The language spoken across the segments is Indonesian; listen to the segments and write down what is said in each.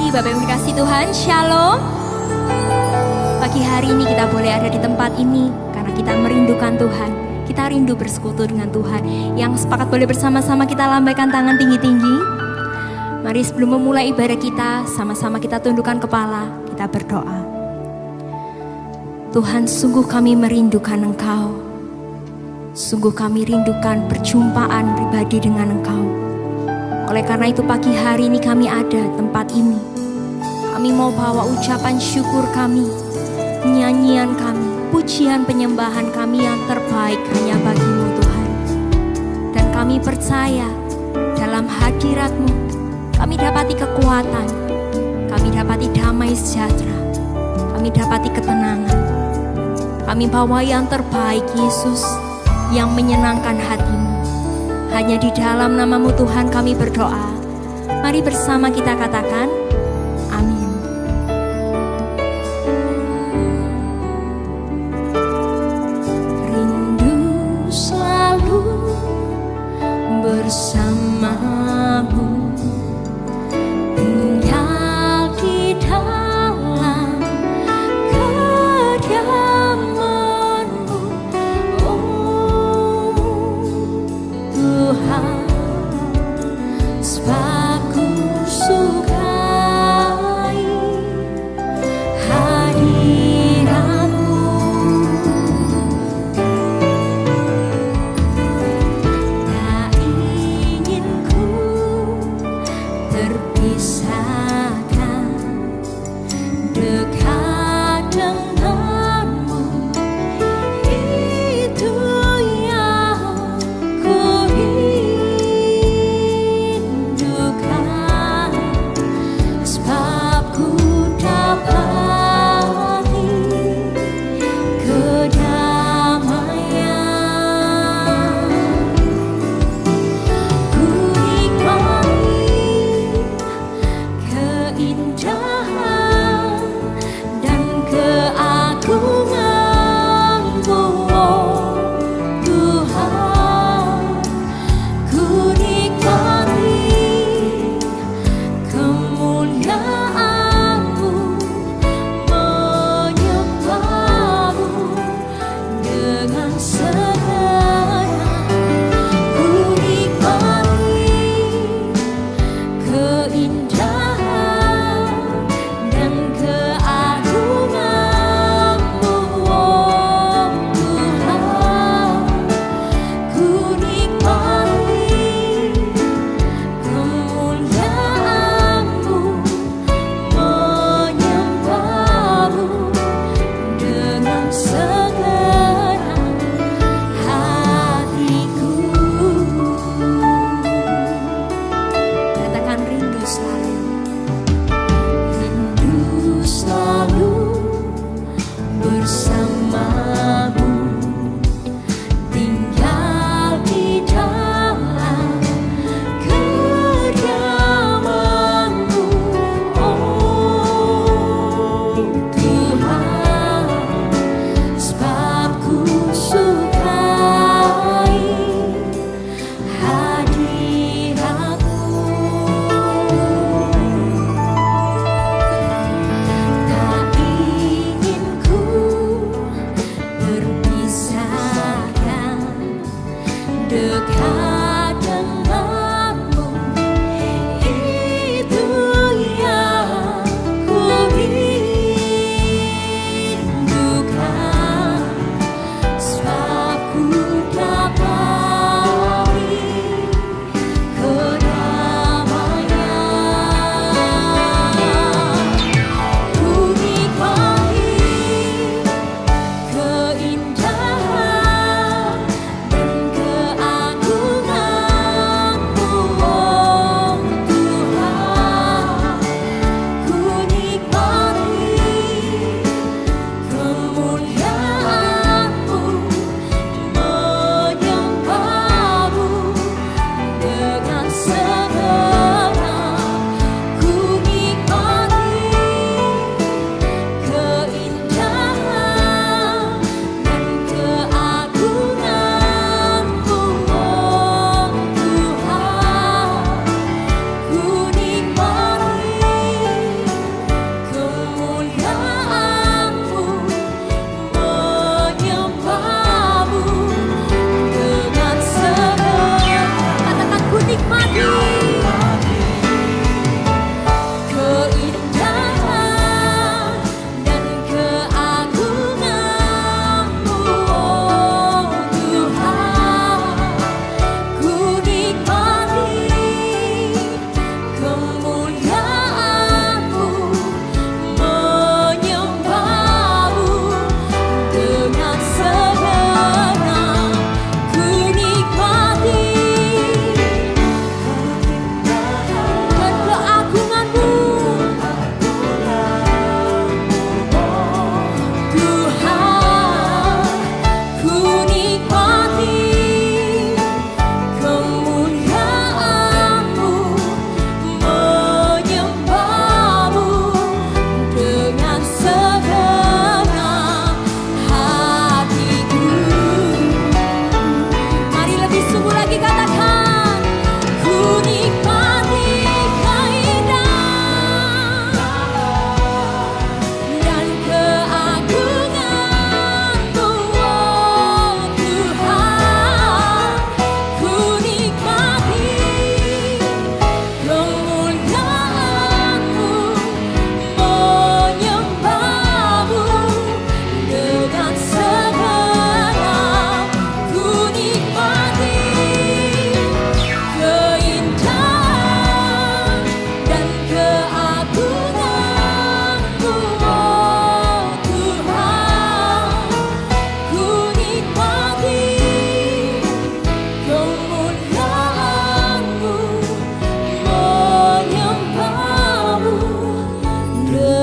pagi Bapak yang dikasihi Tuhan, Shalom. Pagi hari ini kita boleh ada di tempat ini karena kita merindukan Tuhan. Kita rindu bersekutu dengan Tuhan. Yang sepakat boleh bersama-sama kita lambaikan tangan tinggi-tinggi. Mari sebelum memulai ibadah kita, sama-sama kita tundukkan kepala, kita berdoa. Tuhan, sungguh kami merindukan Engkau. Sungguh kami rindukan perjumpaan pribadi dengan Engkau. Oleh karena itu pagi hari ini kami ada tempat ini. Kami mau bawa ucapan syukur kami, nyanyian kami, pujian penyembahan kami yang terbaik hanya bagi-Mu Tuhan. Dan kami percaya dalam hadirat-Mu kami dapati kekuatan, kami dapati damai sejahtera, kami dapati ketenangan. Kami bawa yang terbaik Yesus yang menyenangkan hati-Mu. Hanya di dalam nama-Mu Tuhan kami berdoa. Mari bersama kita katakan, amin. Rindu selalu bersama-Mu, tinggal di dalam kediaman-Mu, oh Tuhan, sebab ku suka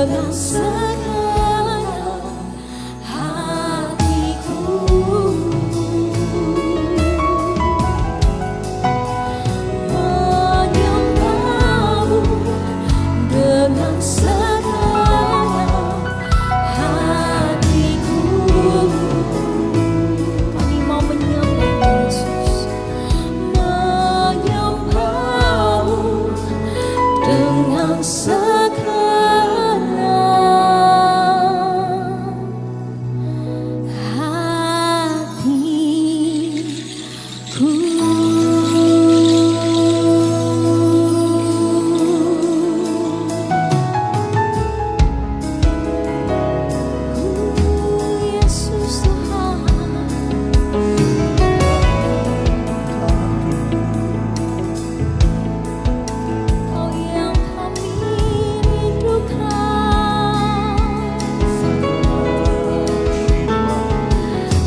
dengan segala hatiku. Menyembahmu dengan segala hatiku. Kami mau menyembah Yesus, menyembahmu dengan segala hatiku. Yesus Tuhan, Kau yang kami rindukan,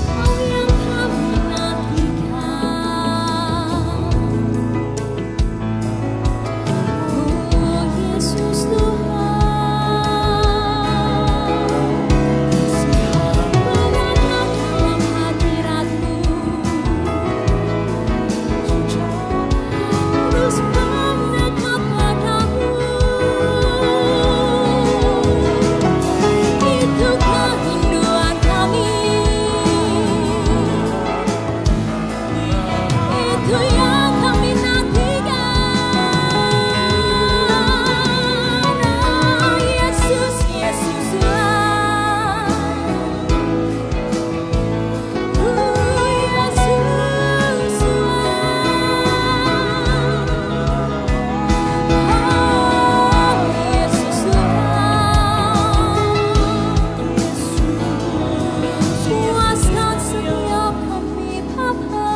Kau yang kami nantikan. Oh Yesus Tuhan, berada dalam hadirat-Mu, terus mendekat padamu. Itu kerinduan kami, itu yang kami nantikan. Oh Yesus, Yesus Tuhan, oh Yesus Tuhan, puaskan setiap kami Bapa,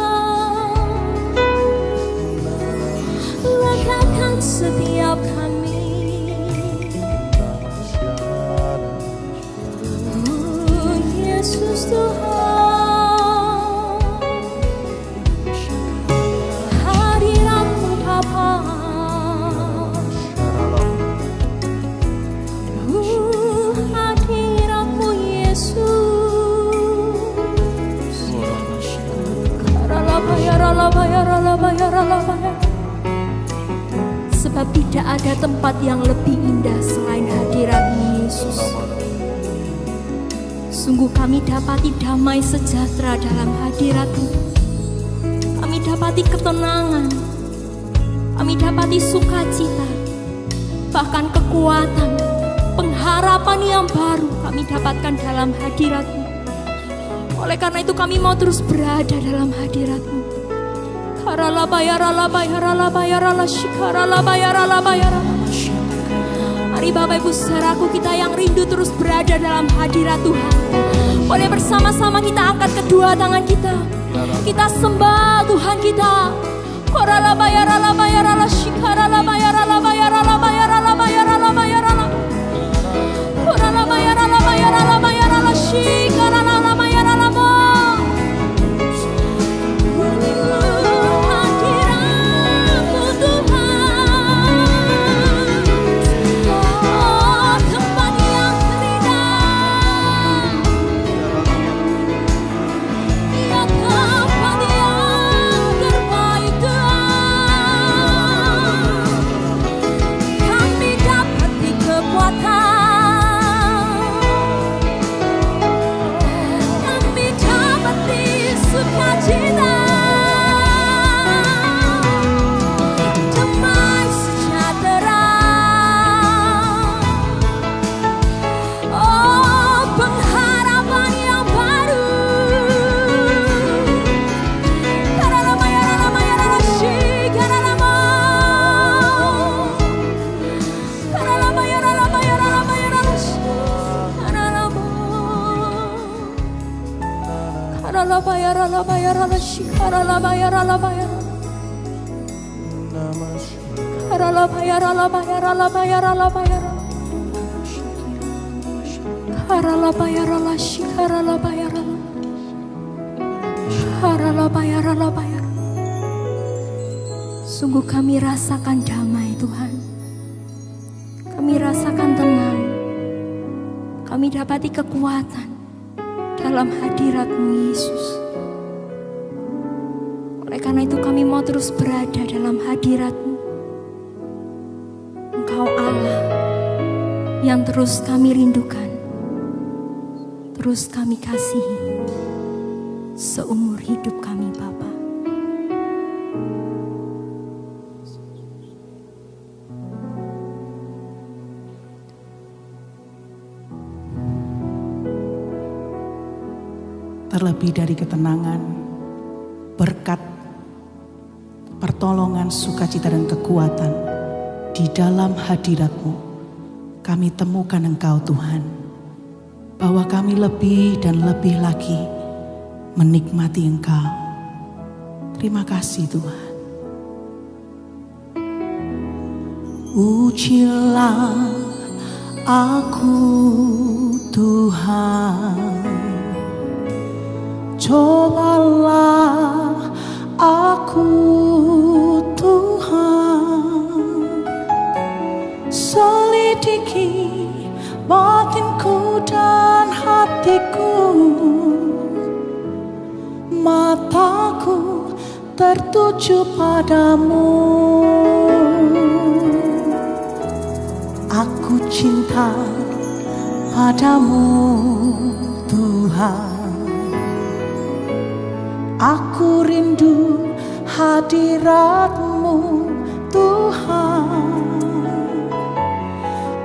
legakan setiap kami. Oh Yesus Tuhan, hadirat-Mu Bapa, hadirat-Mu Yesus. Sebab tidak ada tempat yang lebih indah selain hadirat-Mu Yesus. Sungguh kami dapati damai sejahtera dalam hadirat-Mu. Kami dapati ketenangan, kami dapati sukacita, bahkan kekuatan, pengharapan yang baru kami dapatkan dalam hadirat-Mu. Oleh karena itu kami mau terus berada dalam hadirat-Mu. Mari Bapak Ibu saudaraku, kita yang rindu terus berada dalam hadirat Tuhan. Boleh bersama-sama kita angkat kedua tangan kita, kita sembah Tuhan kita. Hadirat-Mu Tuhan, oh tempat yang terindah, ya tempat yang terbaik Tuhan. Kami dapati kekuatan, kami dapati sukacita, damai sejahtera, oh pengharapan yang baru. Sungguh kami rasakan damai Tuhan, kami rasakan tenang, Kami dapati kekuatan dalam hadirat-Mu, Yesus. Oleh karena itu kami mau terus berada dalam hadirat-Mu. Engkau Allah yang terus kami rindukan, terus kami kasihi seumur hidup kami, Bapa. Terlebih dari ketenangan, berkat, pertolongan, sukacita dan kekuatan di dalam hadirat-Mu, kami temukan Engkau Tuhan, bahwa kami lebih dan lebih lagi menikmati Engkau. Terima kasih Tuhan. Ujilah aku Tuhan, cobalah aku Tuhan, selidiki batinku dan hatiku, mataku tertuju padamu. Aku cinta padamu Tuhan, aku rindu hadirat-Mu Tuhan.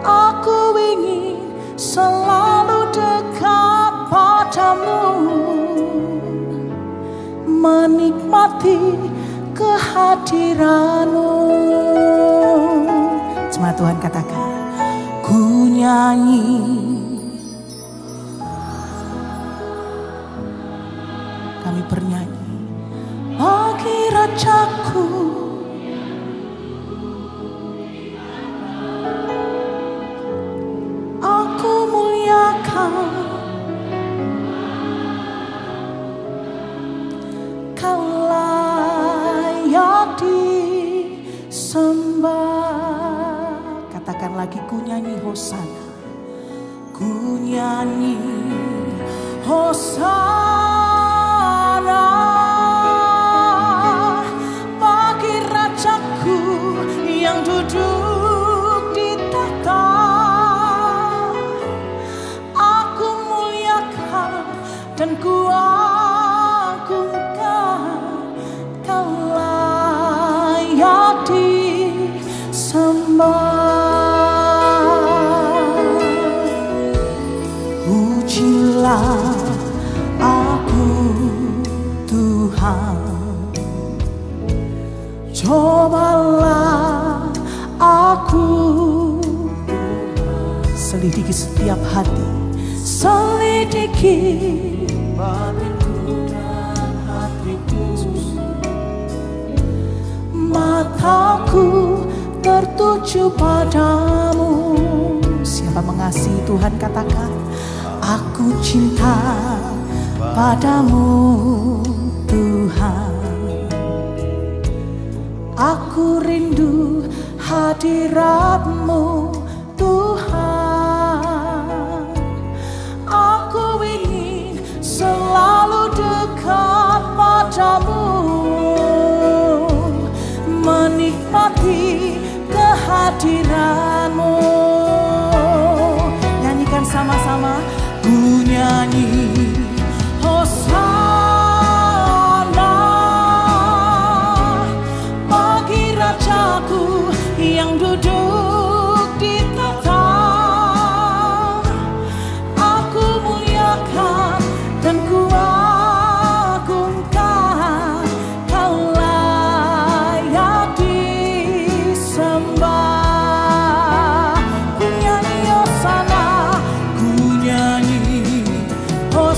Aku ingin selalu dekat padamu, menikmati kehadiran-Mu. Cuma Tuhan katakan, ku nyanyi, kami bernyanyi bagi Rajaku. Aku muliakan, Kau layak disembah. Katakan lagi, ku nyanyi hosana, ku nyanyi hosana bagi Rajaku yang duduk di tahta. Aku muliakan dan ku agungkan, Kau layak disembah. Ujilah aku Tuhan, cobalah aku, selidiki setiap hati, selidiki batinku dan hatiku, mataku tertuju padamu. Siapa mengasihi Tuhan katakan, aku cinta padamu Tuhan, aku rindu hadirat-Mu Tuhan. Aku ingin selalu dekat padamu, menikmati kehadiran-Mu. Nyanyikan sama-sama, ku nyanyi hosana bagi Rajaku yang duduk di tahta. Aku muliakan dan ku agungkan, Kau layak disembah. Ku nyanyi hosana, ku nyanyi hosana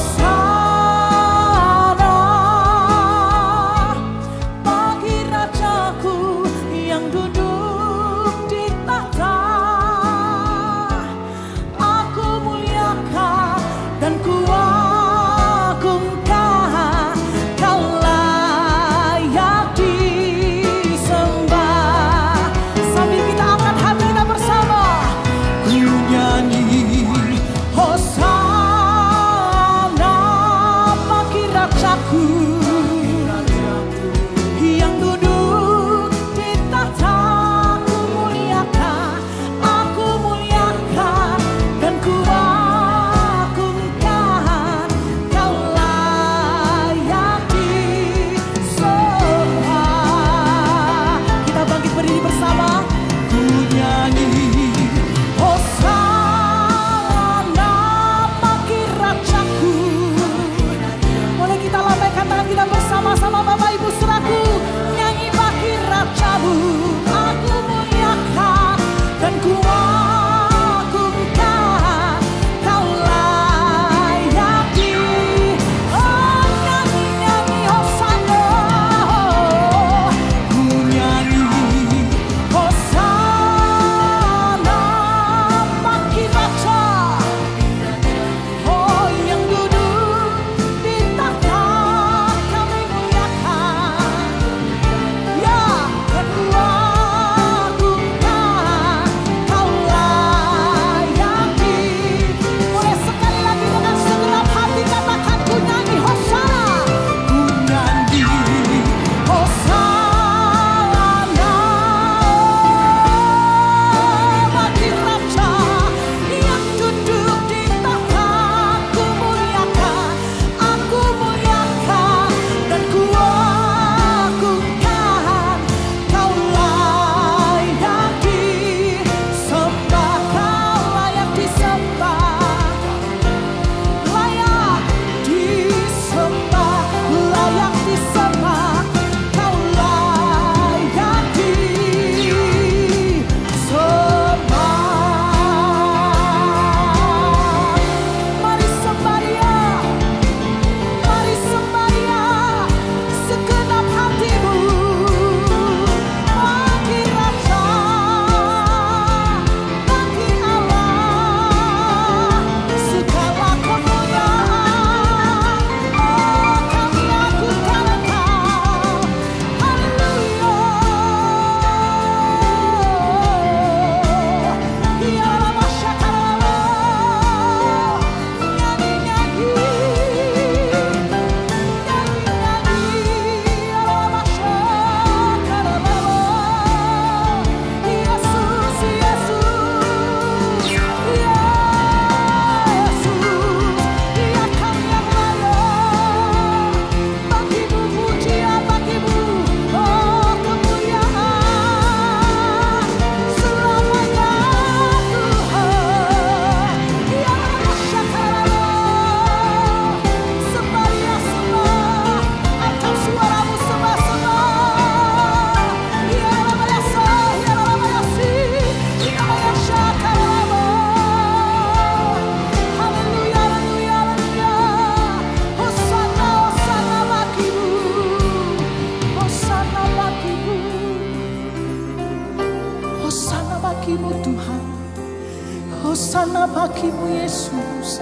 kasih-Mu Yesus.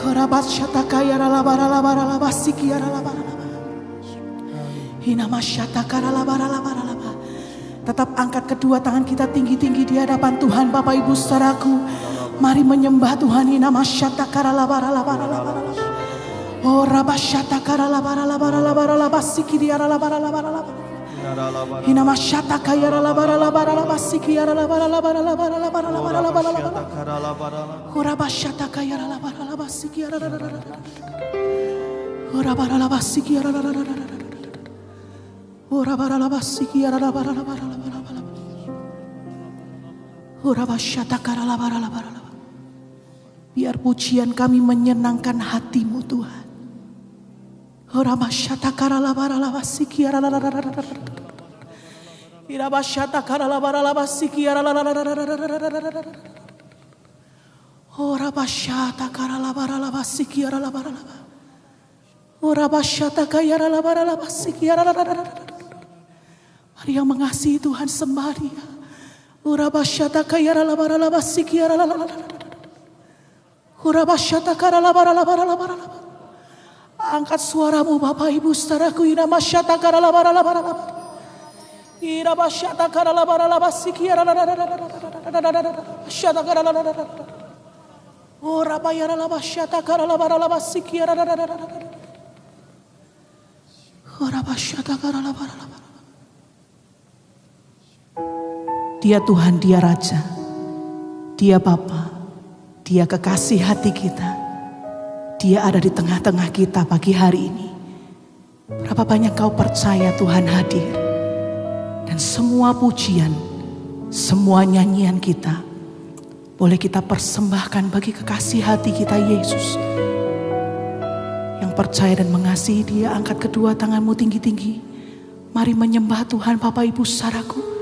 Rabat syatakaya ralabara labara labasiki ralabara laba. Hinama syatakara labara labara laba. Tetap angkat kedua tangan kita tinggi-tinggi di hadapan Tuhan Bapak Ibu saudaraku. Mari menyembah Tuhan. Hinama syatakara labara labara labara laba. Oh rabasyatakara labara labara labara labasiki ralabara labara laba. Hinama syatakaya ralabara labara labasiki ralabara labara labara labara labara labara labara. Ora syatakaya ralabara labasiki ralabara. Ora bara labasiki ralabara. Ora bara labasiki ralabara labara labara. Ora basyatakara labara labara. Biar pujian kami menyenangkan hati-Mu Tuhan. Ora basyatakara labara labasiki ralabara. Ira basyatakara labara labasiki ralabara. Ora basyatakara labara labasiki ralabara. Ora basyatakaya ralabara labasiki ralabara. Mari yang mengasihi Tuhan sembah Dia. Ora basyatakaya ralabara labasiki ralabara. Ora basyatakara labara labara labara. Angkat suaramu Bapak Ibu saudaraku. Ira basyatakara labara labara labara. Ira basyatakara labara labasiki ralabara. Basyatakara labara. Ora bayara labasyatakara labara labasiki ralabara. Ora basyatakara labara labara. Dia Tuhan, Dia Raja, Dia Bapa, Dia kekasih hati kita. Dia ada di tengah-tengah kita pagi hari ini. Berapa banyak kau percaya Tuhan hadir. Dan semua pujian, semua nyanyian kita boleh kita persembahkan bagi kekasih hati kita Yesus. Yang percaya dan mengasihi Dia, angkat kedua tanganmu tinggi-tinggi. Mari menyembah Tuhan Bapak Ibu saudaraku.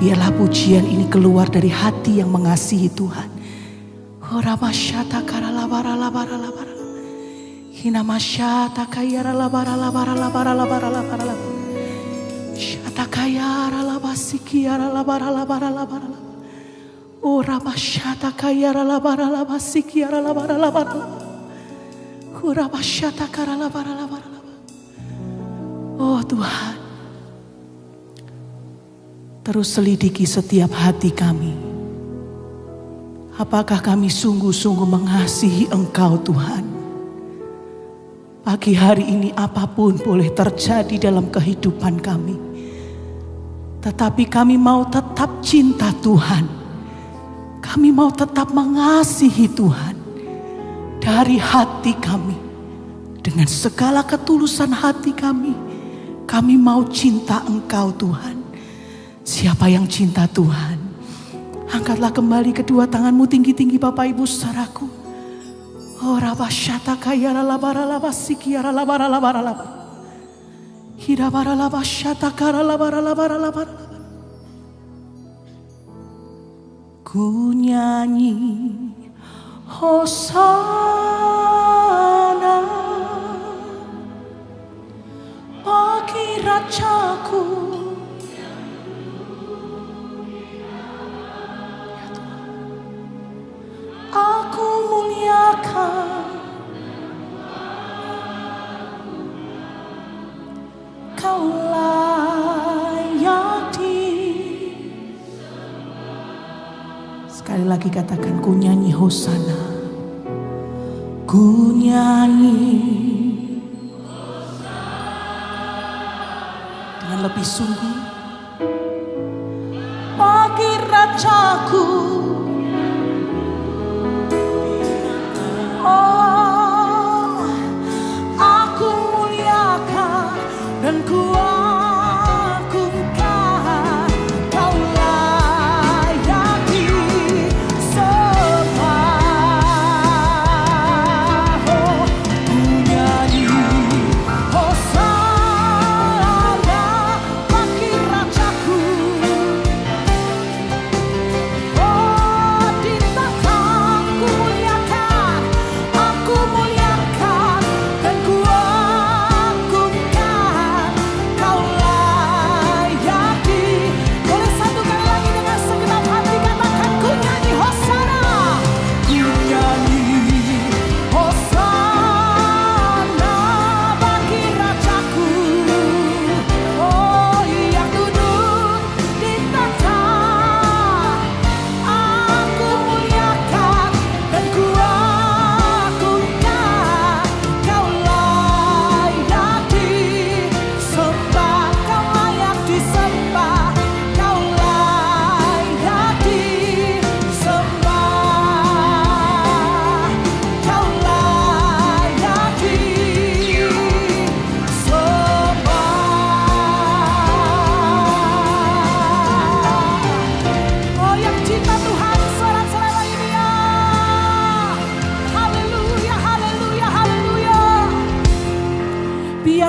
Biarlah pujian ini keluar dari hati yang mengasihi Tuhan. Ora basyatakara labara labara labara. Hina masyatakaya labara labara labara labara labara labara. Syatakaya labasiki labara labara labara labara. Ora basyatakaya labara labasiki labara labara labara. Ora basyatakara labara labara labara. Oh Tuhan, terus selidiki setiap hati kami. Apakah kami sungguh-sungguh mengasihi Engkau Tuhan? Pagi hari ini apapun boleh terjadi dalam kehidupan kami. Tetapi kami mau tetap cinta Tuhan. Kami mau tetap mengasihi Tuhan. Dari hati kami. Dengan segala ketulusan hati kami. Kami mau cinta Engkau Tuhan. Siapa yang cinta Tuhan? Angkatlah kembali kedua tanganmu tinggi-tinggi Bapak Ibu saudaraku. Ora basyatakaya labara labasiki labara labara labara. Hirabara labasyatakara labara labara labara. Ku nyanyi Hosana bagi Rajaku. Aku muliakan Kau layak sekali lagi katakan, ku nyanyi Hosana. Ku nyanyi dengan lebih sungguh bagi Rajaku. Oh, aku muliakan dan ku agungkan Kau layak disembah. Oh, ku nyanyi Hosana bagi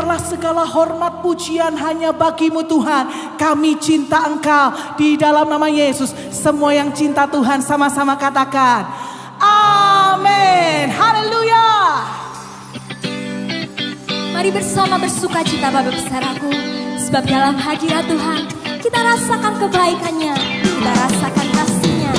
biarlah segala hormat pujian hanya bagimu Tuhan. Kami cinta Engkau di dalam nama Yesus. Semua yang cinta Tuhan sama-sama katakan amin. Haleluya. Mari bersama bersuka cita Bapak Saudaraku, sebab dalam hadirat Tuhan kita rasakan kebaikannya, kita rasakan kasih-Nya.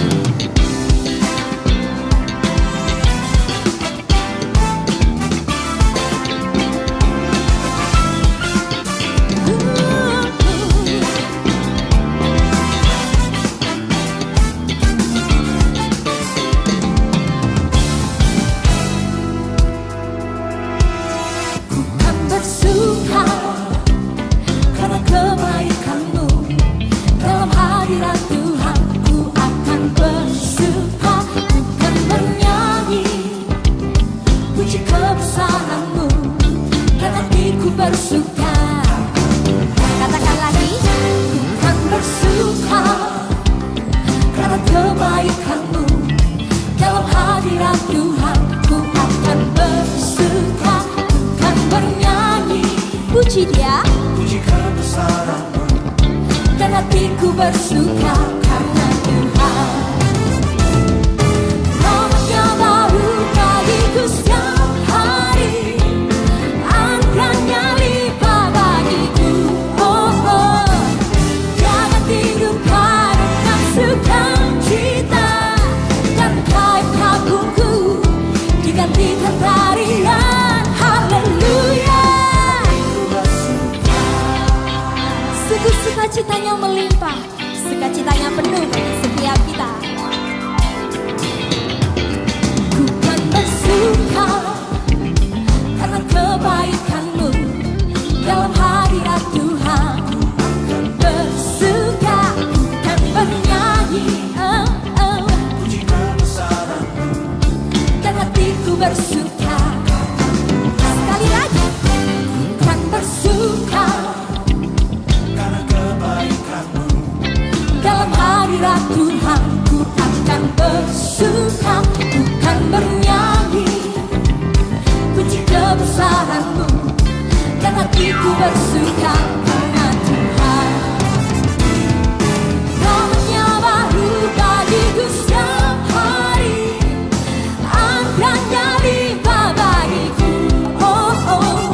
Bersuka, katakan lagi, bukan bersuka karena kebaikanmu. Dalam hadirat Tuhan ku akan bersuka, bukan bernyanyi. Puji Dia, puji kebesaran-Mu, dan hatiku bersuka karena Tuhan. Rahmat-Nya baru bagiku setiap hari. Gantikan tarian, haleluya. Sungguh sukacitanya melimpah, sukacitanya penuh bagi setiap kita. Ku kan bersuka karena kebaikan-Mu. Dalam hadirat Tuhan ku bersuka, kan bernyanyi. Puji kebesaran-Mu, dan hatiku bersuka. Sekali lagi, kan bersuka karena kebaikan-Mu. Dalam hadirat Tuhan ku akan bersuka, bukan bernyanyi. Puji kebesaran-Mu, dan hatiku bersuka karena Tuhan. Rahmat-Nya baru bagiku setiap hari. Angkatnya limpah bagiku, oh oh.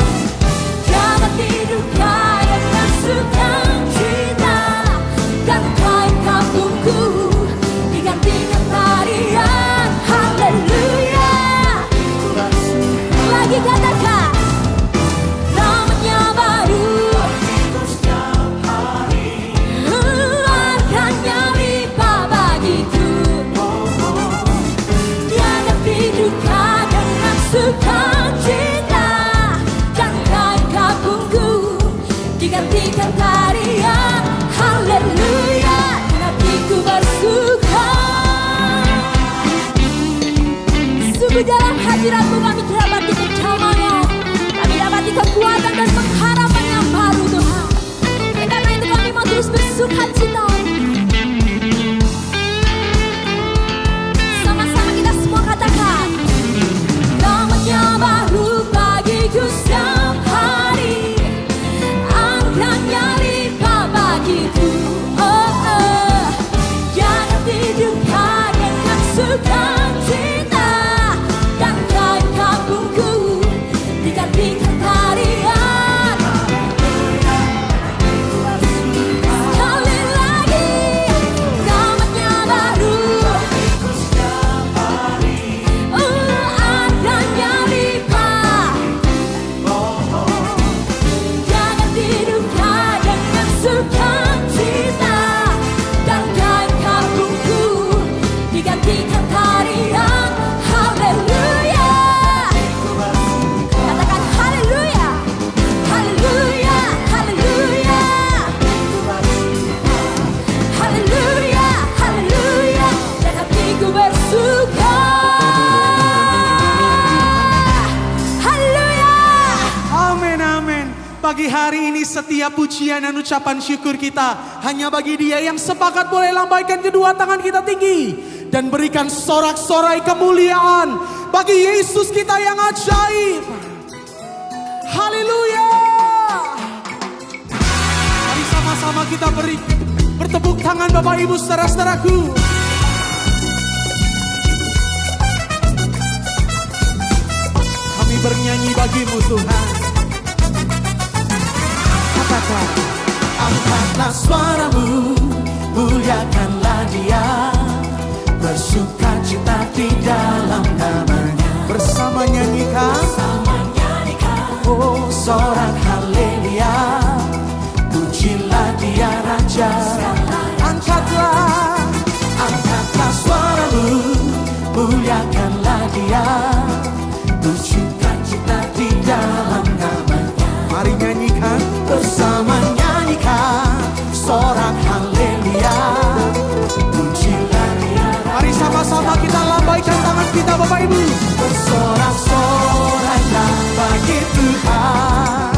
Jangan tidur kaya dengan sukacita, dan kain kampungku digantikan tarian, haleluya. Lagi katakan, rahmat-Nya baru bagiku setiap hari. Angkatnya limpah bagiku, oh oh. Jangan tidur dengan sukacita, dan kain kampungku digantikan tarian, haleluya. Dan hatiku bersuka. Sungguh dalam hadirat-Mu kami dapati kenyamanan, kami dapati kekuatan dan pengharapan yang baru Tuhan. Dan karena itu kami mau terus bersuka cita. Sama-sama kita semua katakan, rahmat-Nya baru bagiku setiap hari. Angkatnya limpah bagiku, oh oh. Jangan tidur dengan sukacita, dan kain kampungku digantikan tarian. Sekali lagi, rahmat-Nya baru bagiku setiap hari. Angkatnya limpah, jangan tidur dengan sukacita, dan kain kampungku digantikan tarian, haleluya. Katakan haleluya, haleluya, haleluya, haleluya, haleluya. Dan hatiku bersuka, haleluya. Amin, amin. Pagi hari ini setiap pujian dan ucapan syukur kita hanya bagi Dia yang sepakat. Boleh lambaikan kedua tangan kita tinggi dan berikan sorak-sorai kemuliaan bagi Yesus kita yang ajaib. Haleluya. sama-sama kita bertepuk tangan Bapak Ibu saudara-saudaraku. Kami bernyanyi bagimu Tuhan. Katakan, angkatlah suaramu, muliakanlah Dia, bersukacita di dalam nama-Nya. Bersama nyanyikan, oh sorak haleluya, pujilah Dia Raja. Angkatlah suaramu, muliakanlah Dia, bersukacita di dalam nama-Nya. mari nyanyikan, Bersama nyanyikan sorak haleluya, pujilah Dia. mari sama-sama kita lambaikan tangan kita Bapak Ibu. Bersorak-soraklah bagi Tuhan,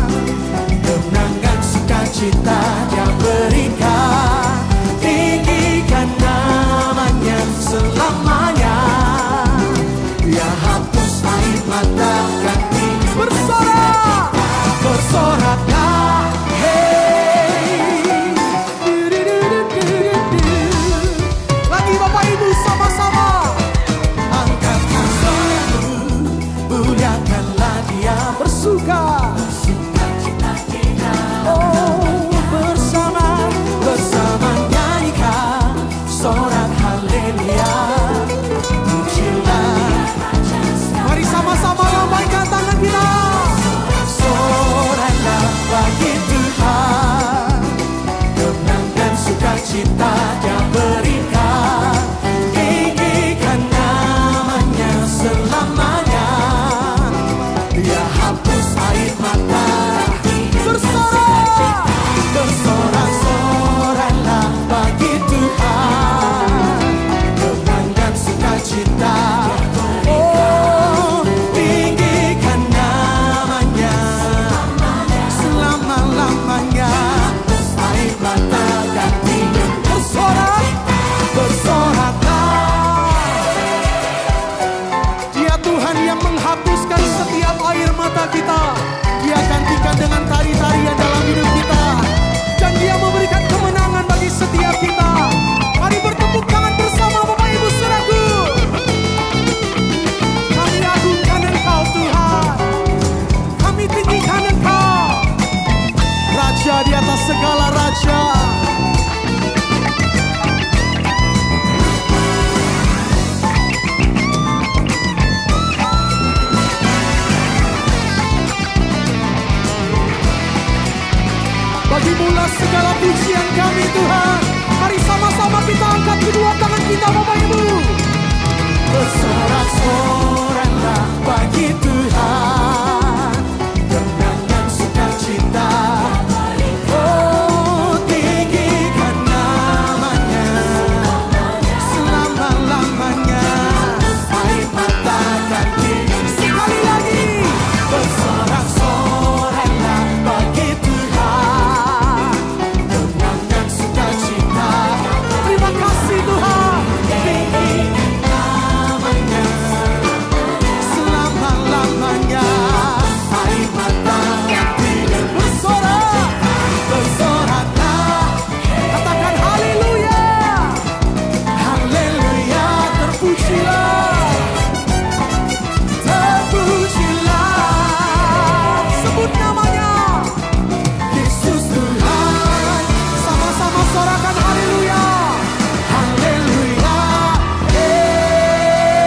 kemenangan sukacita Dia berikan. Tinggikan nama-Nya selamanya, Dia hapus air mata kami. Bersorak, Bersoraklah, hey. lagi Bapak Ibu sama-sama. Angkatlah suaramu, muliakanlah Dia, bersuka. Oh, bersama nyanyikan sorak haleluya, pujilah. Mari sama-sama lambaikan tangan kita. Soraklah bagi Tuhan, kemenangan sukacita Dia berikan. Tinggikan nama-Nya selamanya, Dia hapus air mata. Bersorak, Bersorak-soraklah bagi Tuhan, kemenangan sukacita. Oh, tinggikan nama-Nya selama-lamanya, air mata ganti. bersorak, Bersoraklah, Dia Tuhan yang menghapuskan setiap air mata kita. Dia gantikan dengan tari-tarian dalam hidup kita. Dan Dia memberikan kemenangan bagi setiap kita. Mari bertepuk tangan bersama Bapak Ibu saudaraku. Kami agungkan Engkau Tuhan. Kami tinggikan Engkau, Raja di atas segala raja. Bagimu-lah segala pujian kami Tuhan. Mari sama-sama kita angkat kedua tangan kita Bapak Ibu. bersorak-soraklah bagi Tuhan, kemenangan sukacita. Oh, tinggikan nama-Nya selama-lamanya, air mata ganti. Sekali lagi. Bersorak-soraklah bagi Tuhan, kemenangan sukacita. Terima kasih Tuhan. Tinggikan nama-Nya selama-lamanya, air mata ganti. Bersorak, Bersoraklah, katakan haleluya. haleluya, terpujilah, terpujilah. Sebut namanya. Yesus Tuhan, Sama-sama sorakan haleluya. haleluya,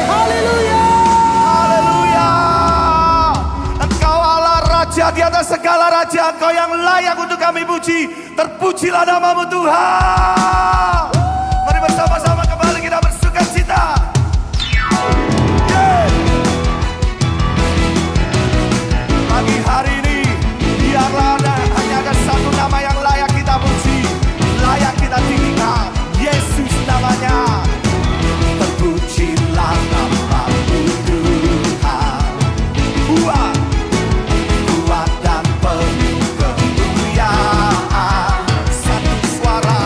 Haleluya. haleluya. Engkau Allah Raja di atas segala raja, Engkau yang layak untuk kami puji. Terpujilah nama-Mu Tuhan. Mari bersama-sama kembali kita bersukacita. Yeah. Pagi hari ini biarlah hanya ada satu nama yang layak kita puji, layak kita tinggikan. Yesus namanya. Terpujilah nama-Mu Tuhan. Kuat, kuat dan penuh kemuliaan. Satu suara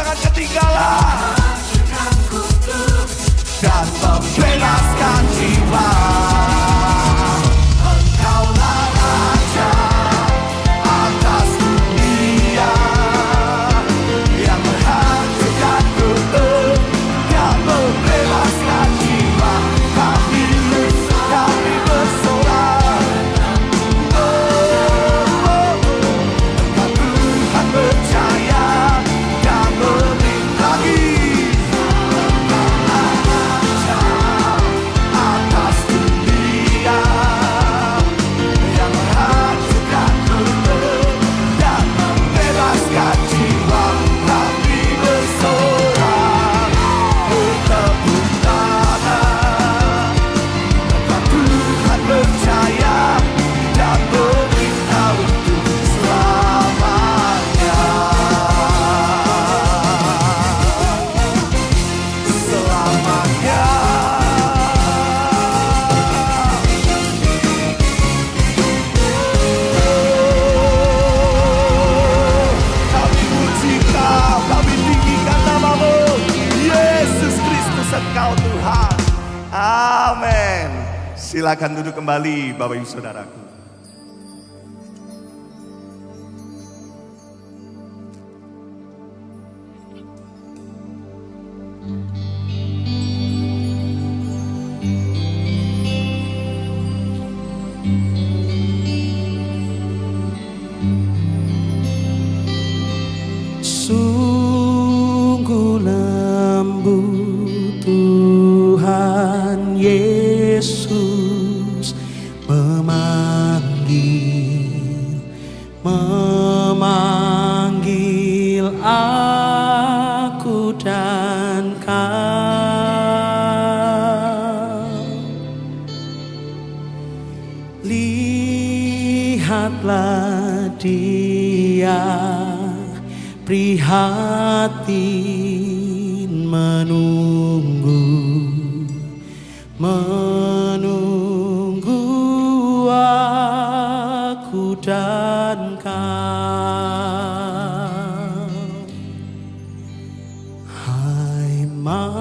jangan ketinggalan. Dan membebaskan jiwa. Engkaulah Raja atas dunia, yang menghancurkan kutub dan membebaskan jiwa. Kami bersorak. Engkau Tuhan percaya dan melintangi. Atas dunia yang menghancurkan kutub dan membebaskan jiwa. Kami bersorak, bertepuk tangan. Engkau Tuhan percaya dan meminta untuk selamanya. Selamanya. Kami puji Kau, kami tinggikan nama-Mu, Yesus Kristus, Engkau Tuhan. Amin. Silakan duduk kembali Bapak Ibu Saudaraku. Sungguh lembut Tuhan Yesus memanggil aku dan kau. Lihatlah Dia prihatin menunggu aku dan kau. Hai mari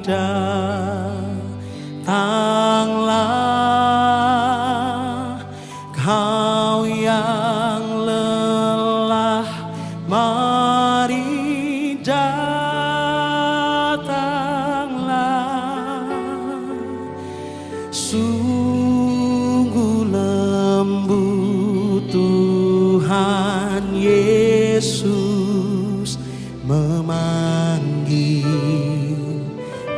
datanglah, kau yang lelah, mari datanglah. Sungguh lembut Tuhan Yesus memanggil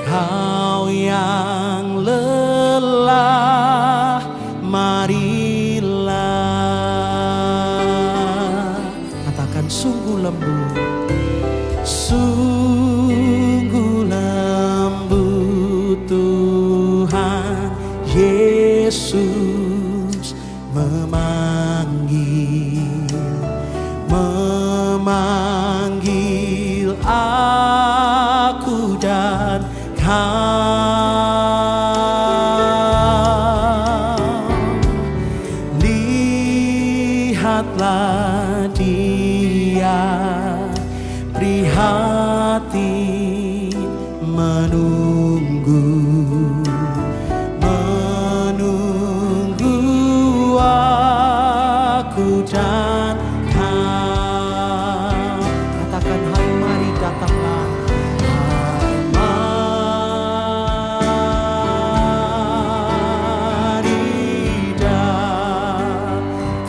kau yang lelah, marilah. Katakan sungguh lembut, sungguh lembut Tuhan Yesus memanggil aku dan kau. Lihatlah Dia prihatin menunggu aku dan kau. Katakan hai mari datanglah, hai mari datanglah,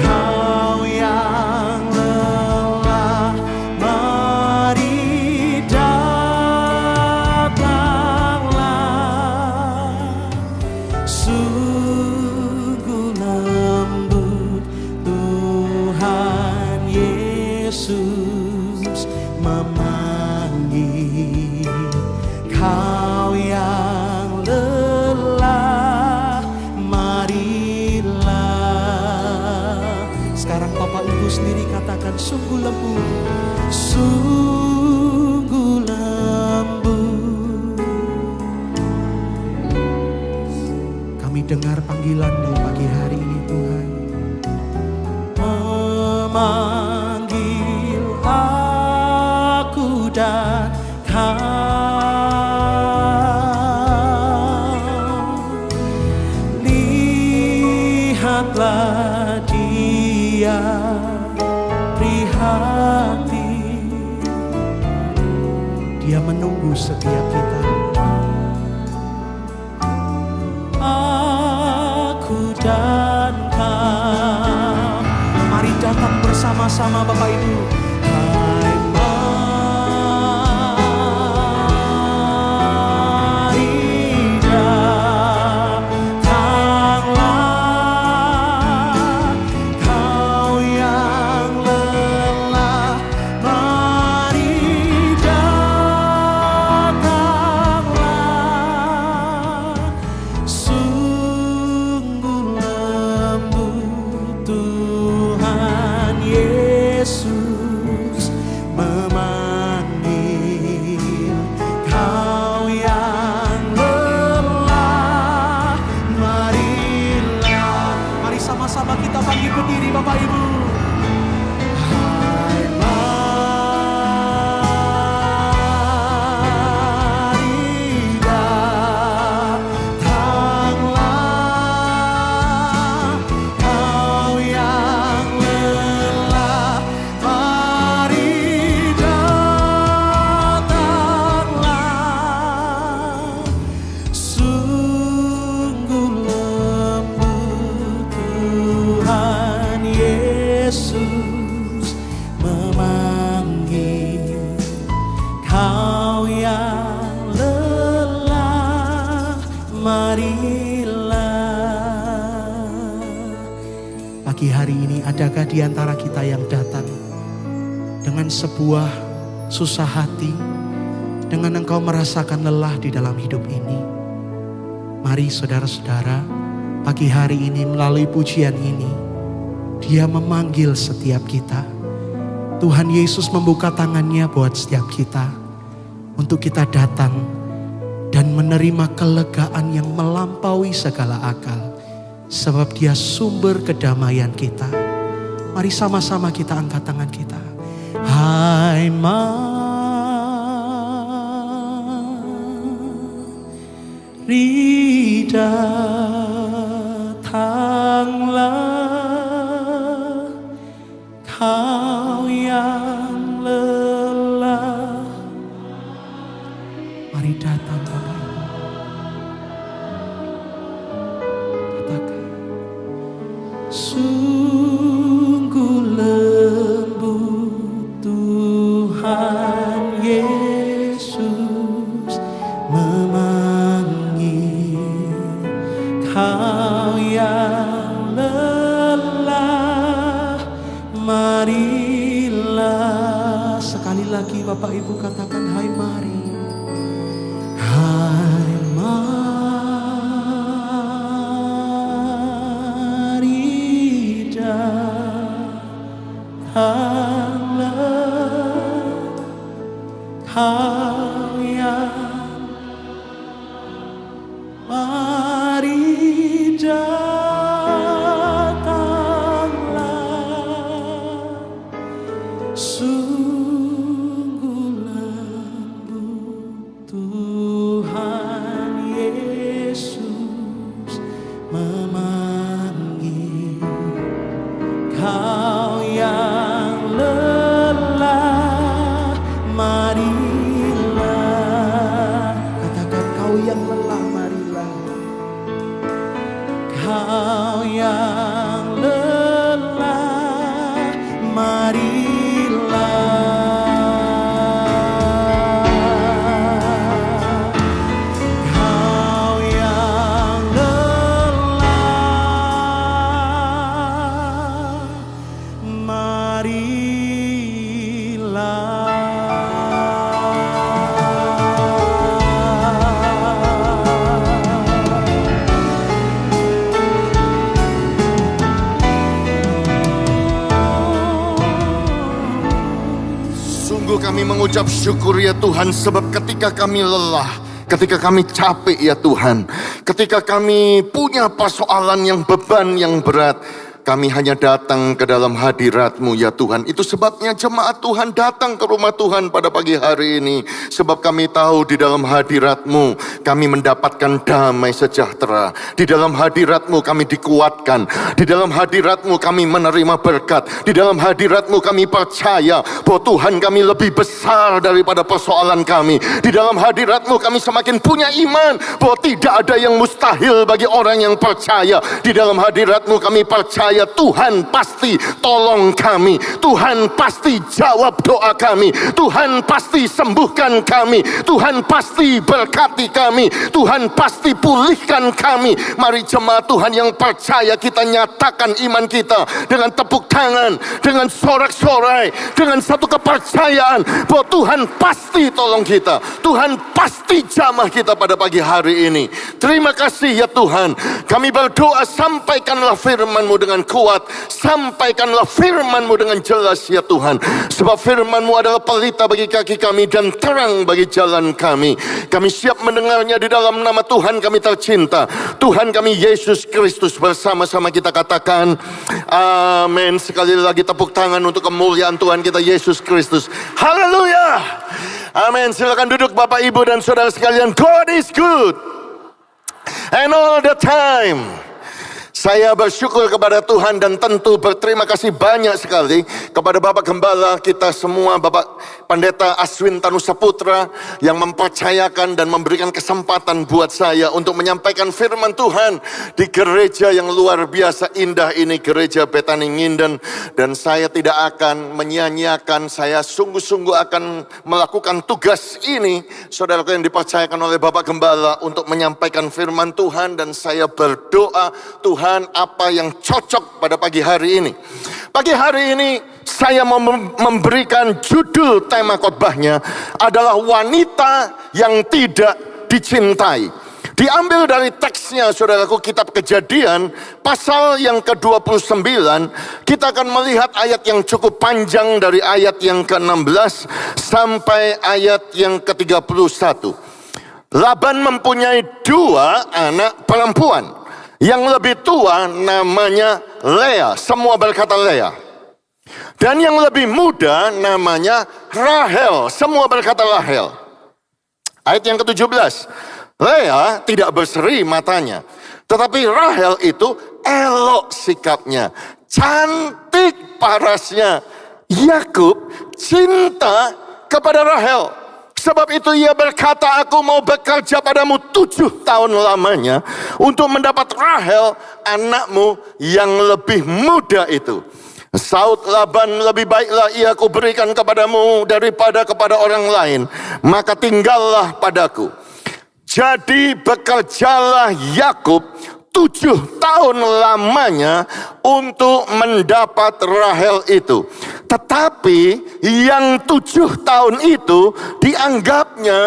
kau yang lelah, mari datanglah. Sungguh lembut Tuhan Yesus memanggil kau yang lelah, marilah. Sekarang Bapak Ibu sendiri katakan sungguh lembut, sungguh lembut. Kami dengar panggilan-Mu pagi hari ini Tuhan. Memanggil aku dan lihatlah Dia prihatin, Dia menunggu setiap kita. Aku dan kau, mari datang bersama-sama Bapak Ibu. Bapak Ibu, mari datanglah, kau yang lelah, mari datanglah, sungguh lembut Tuhan Yesus memanggil kau yang lelah, marilah. Pagi hari ini adakah di antara kita yang datang dengan sebuah susah hati, dengan engkau merasakan lelah di dalam hidup ini? Mari saudara-saudara, pagi hari ini melalui pujian ini, Dia memanggil setiap kita. Tuhan Yesus membuka tangannya buat setiap kita, untuk kita datang dan menerima kelegaan yang melampaui segala akal. Sebab Dia sumber kedamaian kita. Mari sama-sama kita angkat tangan kita. Hai mari datanglah, kau yang lelah, mari datang Bapak Ibu. Katakan, sungguh lembut Tuhan Yesus memanggil kau yang lelah, marilah. Sekali lagi Bapak Ibu katakan, hai mari. Hai mari datanglah, kau yang mari datanglah, sungguh lembut Tuhan Yesus memanggil kau yang lelah, marilah. Katakan, kau yang lelah, marilah. Kau yang lelah, marilah. Kau yang lelah, marilah. Sungguh kami mengucap syukur ya Tuhan, sebab ketika kami lelah, ketika kami capek ya Tuhan, ketika kami punya persoalan yang beban yang berat, kami hanya datang ke dalam hadirat-Mu ya Tuhan. Itu sebabnya jemaat Tuhan datang ke rumah Tuhan pada pagi hari ini. Sebab kami tahu di dalam hadirat-Mu kami mendapatkan damai sejahtera. Di dalam hadirat-Mu kami dikuatkan. Di dalam hadirat-Mu kami menerima berkat. Di dalam hadirat-Mu kami percaya bahwa Tuhan kami lebih besar daripada persoalan kami. Di dalam hadirat-Mu kami semakin punya iman bahwa tidak ada yang mustahil bagi orang yang percaya. Di dalam hadirat-Mu kami percaya Tuhan pasti tolong kami, Tuhan pasti jawab doa kami, Tuhan pasti sembuhkan kami, Tuhan pasti berkati kami, Tuhan pasti pulihkan kami. Mari jemaat Tuhan yang percaya, kita nyatakan iman kita dengan tepuk tangan, dengan sorak-sorai, dengan satu kepercayaan bahwa Tuhan pasti tolong kita, Tuhan pasti jamah kita pada pagi hari ini. Terima kasih ya Tuhan. Kami berdoa, sampaikanlah firman-Mu dengan kuat, sampaikanlah firman-Mu dengan jelas ya Tuhan. Sebab firman-Mu adalah pelita bagi kaki kami dan terang bagi jalan kami. Kami siap mendengarnya di dalam nama Tuhan kami tercinta, Tuhan kami Yesus Kristus. Bersama-sama kita katakan amin. Sekali lagi tepuk tangan untuk kemuliaan Tuhan kita Yesus Kristus. Haleluya. Amin. Silakan duduk Bapak Ibu dan Saudara sekalian. God is good and all the time. Saya bersyukur kepada Tuhan dan tentu berterima kasih banyak sekali kepada Bapak Gembala kita semua, Bapak Pendeta Aswin Tanusaputra, yang mempercayakan dan memberikan kesempatan buat saya untuk menyampaikan firman Tuhan di gereja yang luar biasa indah ini, Gereja Betani Nginden. Dan saya tidak akan menyia-nyiakan, saya sungguh-sungguh akan melakukan tugas ini, saudaraku yang dipercayakan oleh Bapak Gembala, untuk menyampaikan firman Tuhan. Dan saya berdoa Tuhan apa yang cocok pada pagi hari ini. Pagi hari ini saya mau memberikan judul tema khotbahnya adalah wanita yang tidak dicintai. Diambil dari teksnya saudaraku, kitab Kejadian pasal yang ke-29. Kita akan melihat ayat yang cukup panjang dari ayat yang ke-16 sampai ayat yang ke-31. Laban mempunyai 2 anak perempuan. Yang lebih tua namanya Lea. Semua berkata Lea. Dan yang lebih muda namanya Rahel. Semua berkata Rahel. Ayat yang ke-17. Lea tidak berseri matanya, tetapi Rahel itu elok sikapnya, cantik parasnya. Yakub cinta kepada Rahel. Sebab itu ia berkata, aku mau bekerja padamu 7 tahun lamanya untuk mendapat Rahel anakmu yang lebih muda itu. Saud Laban, lebih baiklah ia aku berikan kepadamu daripada kepada orang lain, maka tinggallah padaku. Jadi bekerjalah Yakub 7 tahun lamanya untuk mendapat Rahel itu. Tetapi yang 7 tahun itu dianggapnya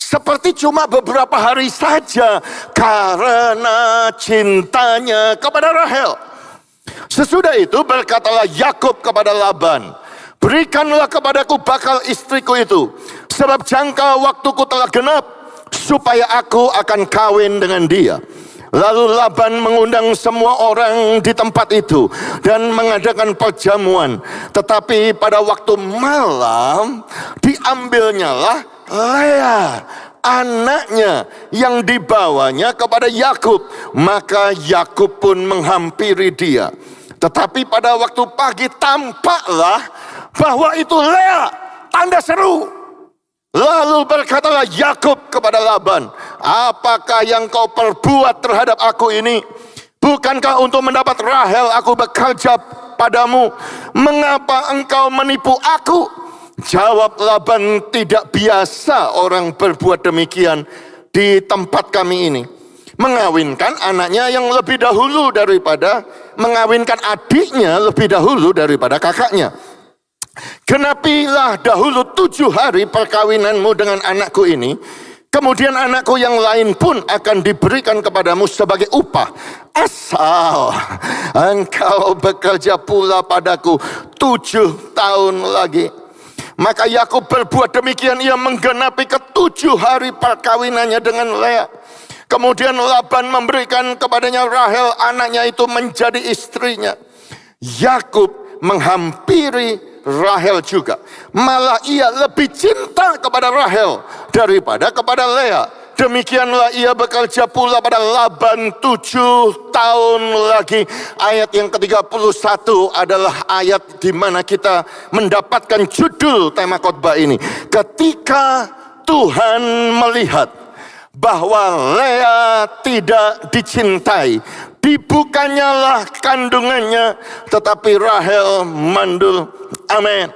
seperti cuma beberapa hari saja karena cintanya kepada Rahel. Sesudah itu berkatalah Yakub kepada Laban, berikanlah kepadaku bakal istriku itu, sebab jangka waktuku telah genap, supaya aku akan kawin dengan dia. Lalu Laban mengundang semua orang di tempat itu dan mengadakan perjamuan. Tetapi pada waktu malam diambilnyalah Lea, anaknya, yang dibawanya kepada Yakub. Maka Yakub pun menghampiri dia. Tetapi pada waktu pagi tampaklah bahwa itu Lea, tanda seru. Lalu berkatalah Yakub kepada Laban, apakah yang kau perbuat terhadap aku ini? Bukankah untuk mendapat Rahel aku bekerja padamu? Mengapa engkau menipu aku? Jawab Laban, tidak biasa orang berbuat demikian di tempat kami ini. Mengawinkan anaknya yang lebih dahulu daripada, mengawinkan adiknya lebih dahulu daripada kakaknya. Genapilah dahulu 7 hari perkawinanmu dengan anakku ini, kemudian anakku yang lain pun akan diberikan kepadamu sebagai upah, asal engkau bekerja pula padaku 7 tahun lagi. Maka Yakub berbuat demikian, ia menggenapi ke-7 hari perkawinannya dengan Lea. Kemudian Laban memberikan kepadanya Rahel, anaknya itu menjadi istrinya. Yakub menghampiri Rahel juga. Malah ia lebih cinta kepada Rahel daripada kepada Lea. Demikianlah ia bekerja pula pada Laban 7 tahun lagi. Ayat yang ke-31 adalah ayat di mana kita mendapatkan judul tema khotbah ini. Ketika Tuhan melihat bahwa Lea tidak dicintai, dibukanyalah kandungannya, tetapi Rahel mandul. Amin.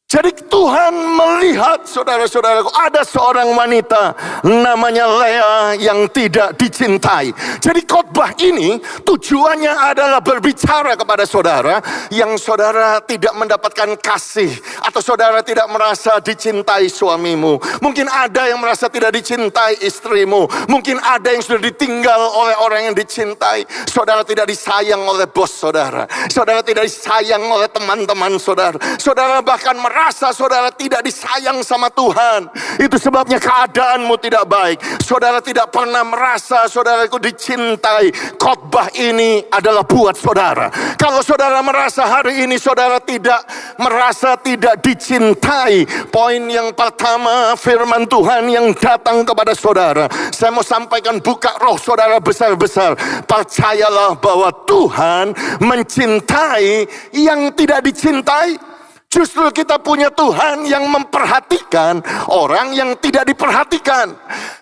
Jadi Tuhan melihat, saudara-saudaraku, ada seorang wanita namanya Lea yang tidak dicintai. Jadi khotbah ini tujuannya adalah berbicara kepada saudara yang saudara tidak mendapatkan kasih, atau saudara tidak merasa dicintai suamimu. Mungkin ada yang merasa tidak dicintai istrimu. Mungkin ada yang sudah ditinggal oleh orang yang dicintai. Saudara tidak disayang oleh bos saudara. Saudara tidak disayang oleh teman-teman saudara. Saudara bahkan merasa saudara tidak disayang sama Tuhan. Itu sebabnya keadaanmu tidak baik. Saudara tidak pernah merasa saudara itu dicintai. Khotbah ini adalah buat saudara. Kalau saudara merasa hari ini saudara tidak merasa tidak dicintai, poin yang pertama firman Tuhan yang datang kepada saudara, saya mau sampaikan, buka roh saudara besar-besar. Percayalah bahwa Tuhan mencintai yang tidak dicintai. Justru kita punya Tuhan yang memperhatikan orang yang tidak diperhatikan.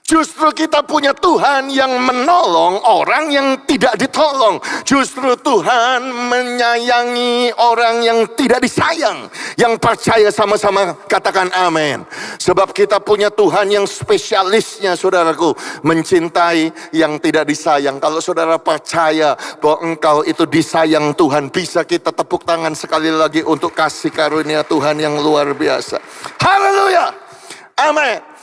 Justru kita punya Tuhan yang menolong orang yang tidak ditolong. Justru Tuhan menyayangi orang yang tidak disayang. Yang percaya sama-sama katakan amin. Sebab kita punya Tuhan yang spesialisnya, saudaraku, mencintai yang tidak disayang. Kalau saudara percaya bahwa engkau itu disayang Tuhan, bisa kita tepuk tangan sekali lagi untuk kasih karunia Tuhan yang luar biasa. Haleluya. Amin.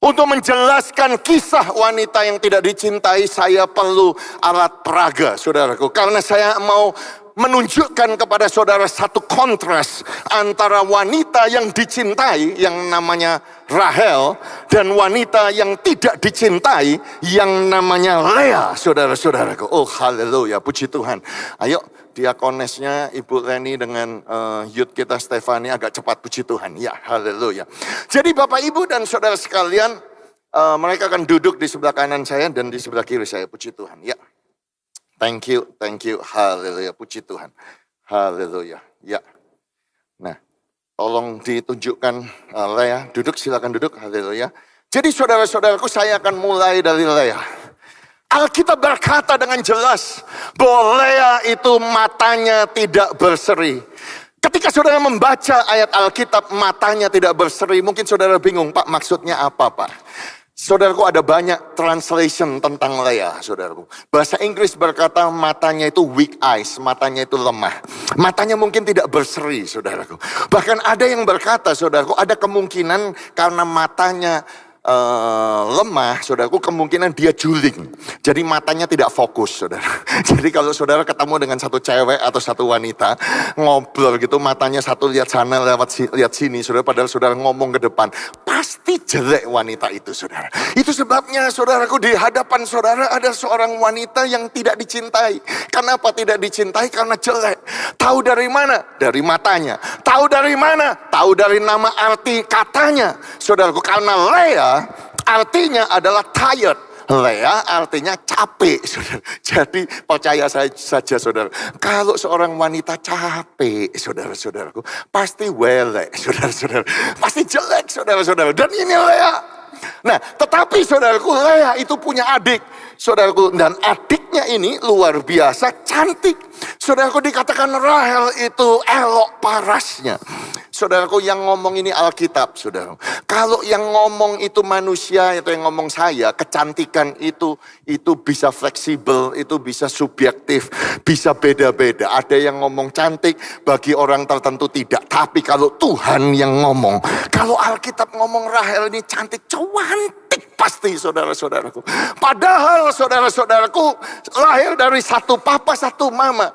Untuk menjelaskan kisah wanita yang tidak dicintai, saya perlu alat peraga, saudaraku. Karena saya mau menunjukkan kepada saudara satu kontras antara wanita yang dicintai, yang namanya Rahel, dan wanita yang tidak dicintai, yang namanya Lea, saudara-saudaraku. Oh haleluya, puji Tuhan. Ayo, diakonesnya Ibu Leni dengan youth kita Stefani agak cepat, puji Tuhan. Ya, haleluya. Jadi Bapak Ibu dan saudara sekalian, mereka akan duduk di sebelah kanan saya dan di sebelah kiri saya, puji Tuhan. Ya, thank you, haleluya, puji Tuhan. Haleluya, ya. Nah, tolong ditunjukkan Lea, duduk, silakan duduk, haleluya. Jadi saudara-saudaraku, saya akan mulai dari Lea. Alkitab berkata dengan jelas bahwa Lea itu matanya tidak berseri. Ketika saudara membaca ayat Alkitab matanya tidak berseri, mungkin saudara bingung, Pak, maksudnya apa, Pak? Saudaraku, ada banyak translation tentang Lea, saudaraku. Bahasa Inggris berkata matanya itu weak eyes, matanya itu lemah. Matanya mungkin tidak berseri, saudaraku. Bahkan ada yang berkata, saudaraku, ada kemungkinan karena matanya lemah, saudaraku, kemungkinan dia juling. Jadi matanya tidak fokus, saudara. Jadi kalau saudara ketemu dengan satu cewek atau satu wanita, ngobrol gitu, matanya satu lihat sana, lihat sini, saudara. Padahal saudara ngomong ke depan, pasti jelek wanita itu, saudara. Itu sebabnya, saudaraku, di hadapan saudara ada seorang wanita yang tidak dicintai. Kenapa tidak dicintai? Karena jelek. Tahu dari mana? Dari matanya. Tahu dari mana? Tahu dari nama arti katanya, saudaraku. Karena Lea artinya adalah tired. Lea artinya capek, saudara. Jadi percaya saja, saudara. Kalau seorang wanita capek, saudara-saudaraku, pasti welek, saudara-saudara. Pasti jelek, saudara-saudara. Dan ini Lea. Nah, tetapi saudaraku, Lea itu punya adik, saudaraku. Dan adiknya ini luar biasa cantik. Saudaraku, dikatakan Rahel itu elok parasnya. Saudaraku, yang ngomong ini Alkitab, saudara. Kalau yang ngomong itu manusia, itu yang ngomong saya, kecantikan itu bisa fleksibel, itu bisa subjektif, bisa beda-beda. Ada yang ngomong cantik, bagi orang tertentu tidak. Tapi kalau Tuhan yang ngomong, kalau Alkitab ngomong Rahel ini cantik, cuantik pasti, saudara-saudaraku. Padahal saudara-saudaraku lahir dari satu papa, satu mama.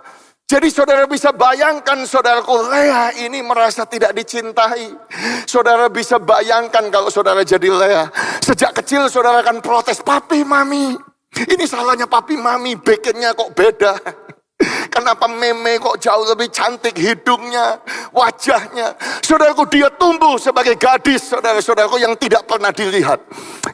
Jadi saudara bisa bayangkan saudaraku, Lea ini merasa tidak dicintai. Saudara bisa bayangkan kalau saudara jadi Lea. Sejak kecil saudara akan protes, papi mami. Ini salahnya papi mami, baconnya kok beda. Kenapa meme kok jauh lebih cantik hidungnya, wajahnya. Saudaraku, dia tumbuh sebagai gadis, saudara-saudaraku, yang tidak pernah dilihat.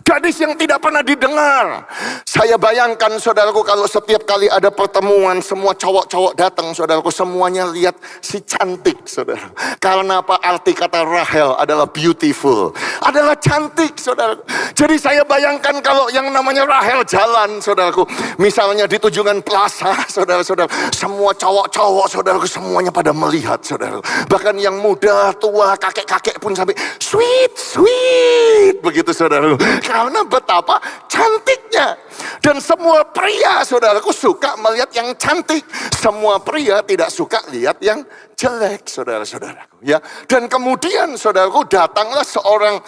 Gadis yang tidak pernah didengar. Saya bayangkan saudaraku, kalau setiap kali ada pertemuan, semua cowok-cowok datang, saudaraku, semuanya lihat si cantik, saudara. Karena apa? Arti kata Rahel adalah beautiful, adalah cantik, saudara. Jadi saya bayangkan kalau yang namanya Rahel jalan, saudaraku, misalnya di Tunjungan Plaza, saudara-saudara, semua cowok-cowok, saudaraku, semuanya pada melihat, saudara. Bahkan yang muda, tua, kakek-kakek pun sampai sweet, sweet, begitu, saudara. Karena betapa cantiknya. Dan semua pria, saudaraku, suka melihat yang cantik. Semua pria tidak suka lihat yang jelek, saudara-saudaraku. Ya. Dan kemudian, saudaraku, datanglah seorang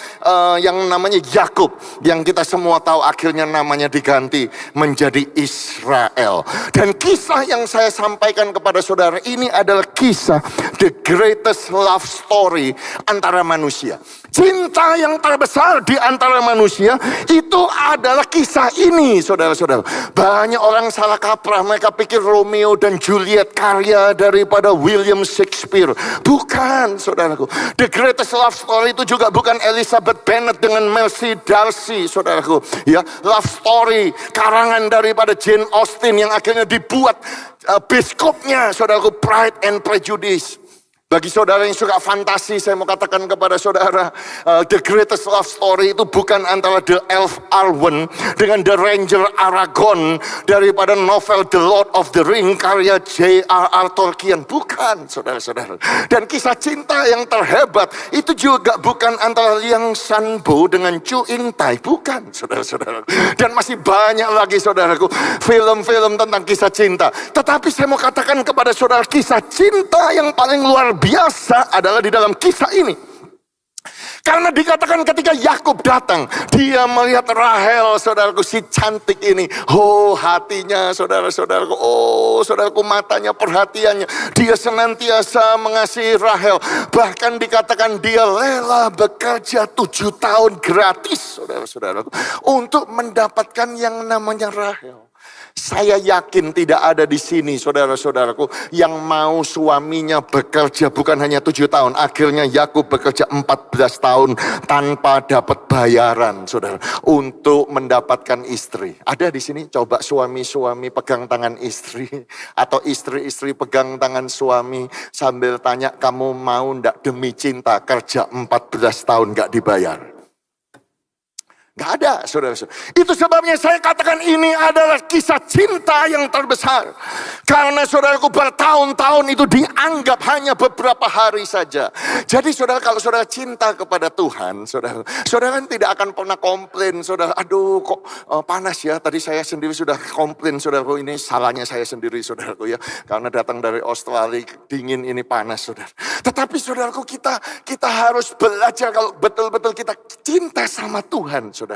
yang namanya Yakub, yang kita semua tahu akhirnya namanya diganti menjadi Israel. Dan kisah yang saya sampaikan kepada saudara ini adalah kisah the greatest love story antara manusia. Cinta yang terbesar di antara manusia itu adalah kisah ini, saudara-saudara. Banyak orang salah kaprah, mereka pikir Romeo dan Juliet karya daripada William Shakespeare. Bukan, saudaraku. The greatest love story itu juga bukan Elizabeth Bennet dengan Mercy Darcy, saudaraku. Ya, love story karangan daripada Jane Austen yang akhirnya dibuat biskopnya, saudaraku, Pride and Prejudice. Bagi saudara yang suka fantasi, saya mau katakan kepada saudara, the greatest love story itu bukan antara The Elf Arwen dengan The Ranger Aragorn daripada novel The Lord of the Ring karya J.R.R. Tolkien. Bukan, saudara-saudara. Dan kisah cinta yang terhebat itu juga bukan antara Liang Shanbo dengan Chu Ying-tai. Bukan, saudara-saudara. Dan masih banyak lagi, saudaraku, film-film tentang kisah cinta. Tetapi saya mau katakan kepada saudara, kisah cinta yang paling luar biasa adalah di dalam kisah ini. Karena dikatakan ketika Yakub datang, dia melihat Rahel, saudaraku, si cantik ini. Oh, hatinya, saudara-saudaraku, oh, saudaraku, matanya, perhatiannya. Dia senantiasa mengasihi Rahel. Bahkan dikatakan dia rela bekerja 7 tahun gratis, saudara-saudaraku, untuk mendapatkan yang namanya Rahel. Saya yakin tidak ada di sini, saudara-saudaraku, yang mau suaminya bekerja bukan hanya 7 tahun. Akhirnya Yakub bekerja 14 tahun tanpa dapat bayaran, saudara, untuk mendapatkan istri. Ada di sini? Coba suami-suami pegang tangan istri, atau istri-istri pegang tangan suami sambil tanya, kamu mau ndak demi cinta kerja 14 tahun gak dibayar? Gak ada, saudara-saudara. Itu sebabnya saya katakan ini adalah kisah cinta yang terbesar. Karena saudaraku, bertahun-tahun itu dianggap hanya beberapa hari saja. Jadi saudara, kalau saudara cinta kepada Tuhan, saudara kan tidak akan pernah komplain, saudara. Aduh, kok panas ya. Tadi saya sendiri sudah komplain, saudaraku, ini salahnya saya sendiri, saudaraku, ya. Karena datang dari Australia, dingin, ini panas, saudara. Tetapi saudaraku, kita harus belajar kalau betul-betul kita cinta sama Tuhan, saudara.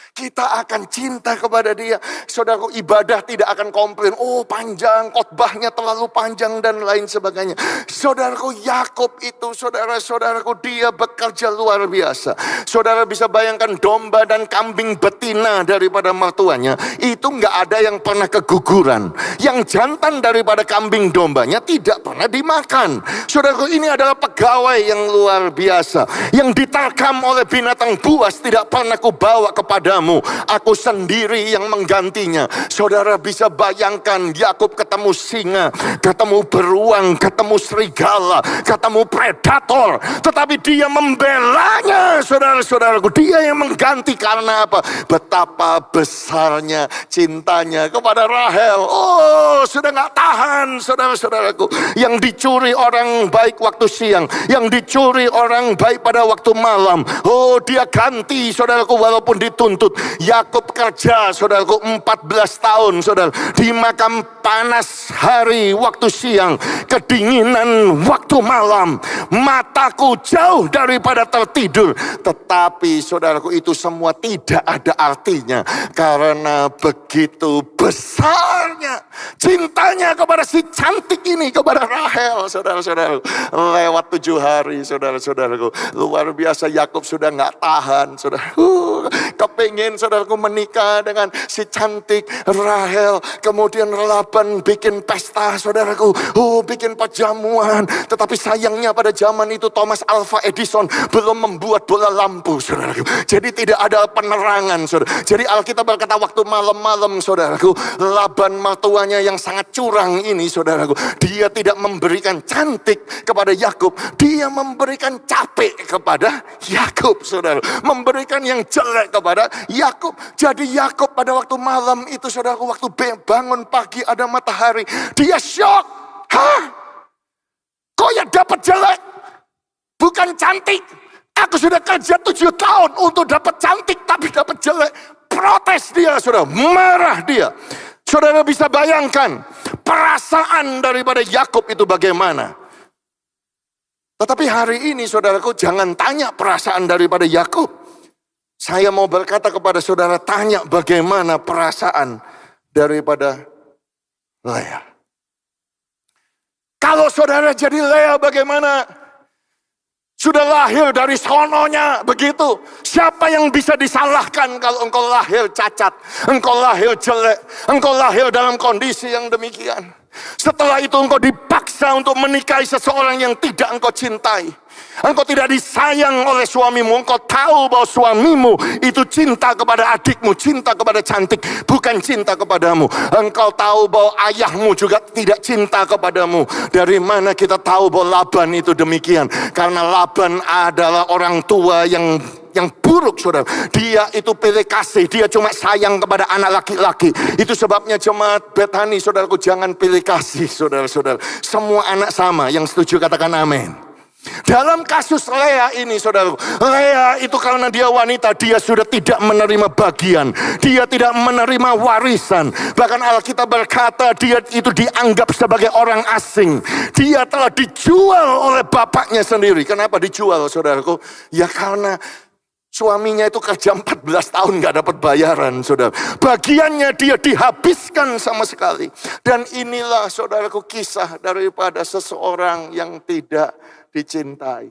Kita akan cinta kepada Dia. Saudaraku, ibadah tidak akan komplain, oh panjang, khotbahnya terlalu panjang dan lain sebagainya. Saudaraku, Yakub itu, saudara-saudaraku, dia bekerja luar biasa. Saudara bisa bayangkan domba dan kambing betina daripada mertuanya, itu nggak ada yang pernah keguguran. Yang jantan daripada kambing dombanya tidak pernah dimakan. Saudaraku, ini adalah pegawai yang luar biasa, yang diterkam oleh binatang buas tidak pernah kubawa kepadamu, aku sendiri yang menggantinya. Saudara bisa bayangkan, Yakub ketemu singa, ketemu beruang, ketemu serigala, ketemu predator, tetapi dia membelanya, saudara-saudaraku. Dia yang mengganti. Karena apa? Betapa besarnya cintanya kepada Rahel. Oh, sudah gak tahan, saudara-saudaraku. Yang dicuri orang baik waktu siang, yang dicuri orang baik pada waktu malam, oh, dia ganti, saudaraku. Walaupun walaupun dituntut. Yakub kerja, saudaraku, 14 tahun, saudara, di makam panas hari waktu siang, kedinginan waktu malam, mataku jauh daripada tertidur. Tetapi saudaraku, itu semua tidak ada artinya, karena begitu besarnya cintanya kepada si cantik ini, kepada Rahel, saudara-saudara. Lewat 7 hari, saudara-saudaraku, luar biasa. Yakub sudah nggak tahan, saudara. Kepingin, saudaraku, menikah dengan si cantik Rahel. Kemudian Laban bikin pesta, saudaraku, bikin perjamuan. Tetapi sayangnya pada zaman itu Thomas Alva Edison belum membuat bola lampu, saudaraku. Jadi tidak ada penerangan, saudara. Jadi Alkitab berkata waktu malam-malam, saudaraku, Laban mertuanya yang sangat curang ini, saudaraku, dia tidak memberikan cantik kepada Yakub, dia memberikan capek kepada Yakub, saudara. Memberikan yang jelek kepada Yakub. Jadi Yakub pada waktu malam itu, saudaraku, waktu bangun pagi ada matahari, dia shock. Hah? Kok ya dapat jelek? Bukan cantik. Aku sudah kerja 7 tahun untuk dapat cantik, tapi dapat jelek. Protes dia, saudara. Marah dia. Saudara bisa bayangkan perasaan daripada Yakub itu bagaimana. Tetapi hari ini, saudaraku, jangan tanya perasaan daripada Yakub. Saya mau berkata kepada saudara, tanya bagaimana perasaan daripada Lea. Kalau saudara jadi Lea, bagaimana? Sudah lahir dari sononya begitu. Siapa yang bisa disalahkan kalau engkau lahir cacat, engkau lahir jelek, engkau lahir dalam kondisi yang demikian. Setelah itu engkau dipaksa untuk menikahi seseorang yang tidak engkau cintai. Engkau tidak disayang oleh suamimu. Engkau tahu bahwa suamimu itu cinta kepada adikmu, cinta kepada cantik, bukan cinta kepadamu. Engkau tahu bahwa ayahmu juga tidak cinta kepadamu. Dari mana kita tahu bahwa Laban itu demikian? Karena Laban adalah orang tua yang buruk, saudara. Dia itu pilih kasih, dia cuma sayang kepada anak laki-laki. Itu sebabnya jemaat Bethani, saudaraku, jangan pilih kasih, saudara-saudara. Semua anak sama, yang setuju katakan amin. Dalam kasus Lea ini, saudara, Lea itu karena dia wanita, dia sudah tidak menerima bagian, dia tidak menerima warisan. Bahkan Alkitab berkata dia itu dianggap sebagai orang asing. Dia telah dijual oleh bapaknya sendiri. Kenapa dijual, saudaraku? Ya karena suaminya itu kerja 14 tahun gak dapat bayaran, saudara. Bagiannya dia dihabiskan sama sekali. Dan inilah, saudaraku, kisah daripada seseorang yang tidak dicintai.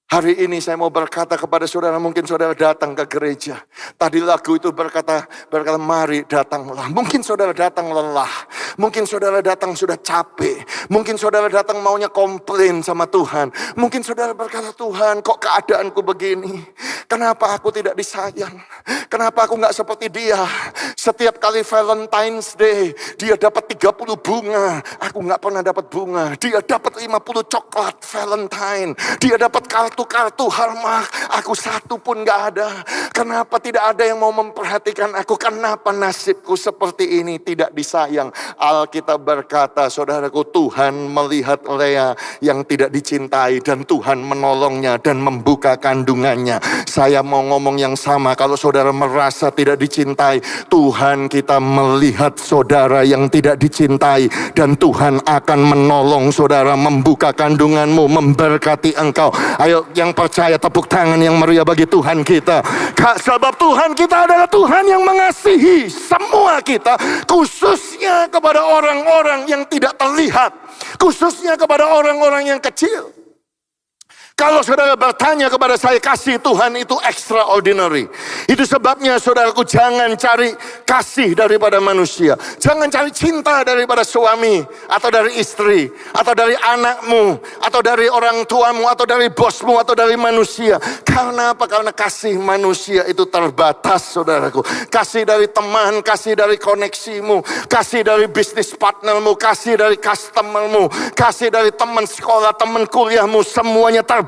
Hari ini saya mau berkata kepada saudara, mungkin saudara datang ke gereja. Tadi lagu itu berkata mari datanglah. Mungkin saudara datang lelah. Mungkin saudara datang sudah capek. Mungkin saudara datang maunya komplain sama Tuhan. Mungkin saudara berkata, Tuhan, kok keadaanku begini? Kenapa aku tidak disayang? Kenapa aku gak seperti dia? Setiap kali Valentine's Day, dia dapat 30 bunga. Aku gak pernah dapat bunga. Dia dapat 50 coklat Valentine. Dia dapat kartu Hallmark, aku satu pun gak ada. Kenapa tidak ada yang mau memperhatikan aku? Kenapa nasibku seperti ini, tidak disayang? Alkitab berkata, saudaraku, Tuhan melihat Lea yang tidak dicintai dan Tuhan menolongnya dan membuka kandungannya. Saya mau ngomong yang sama, kalau saudara merasa tidak dicintai, Tuhan kita melihat saudara yang tidak dicintai dan Tuhan akan menolong saudara, membuka kandunganmu, memberkati engkau. Ayo yang percaya tepuk tangan yang meriah bagi Tuhan kita. Sebab Tuhan kita adalah Tuhan yang mengasihi semua kita, khususnya kepada orang-orang yang tidak terlihat, khususnya kepada orang-orang yang kecil. Kalau saudara bertanya kepada saya, kasih Tuhan itu extraordinary. Itu sebabnya saudaraku, jangan cari kasih daripada manusia. Jangan cari cinta daripada suami, atau dari istri, atau dari anakmu, atau dari orang tuamu, atau dari bosmu, atau dari manusia. Karena apa? Karena kasih manusia itu terbatas, saudaraku. Kasih dari teman, kasih dari koneksimu, kasih dari bisnis partnermu, kasih dari customermu, kasih dari teman sekolah, teman kuliahmu, semuanya terbatas.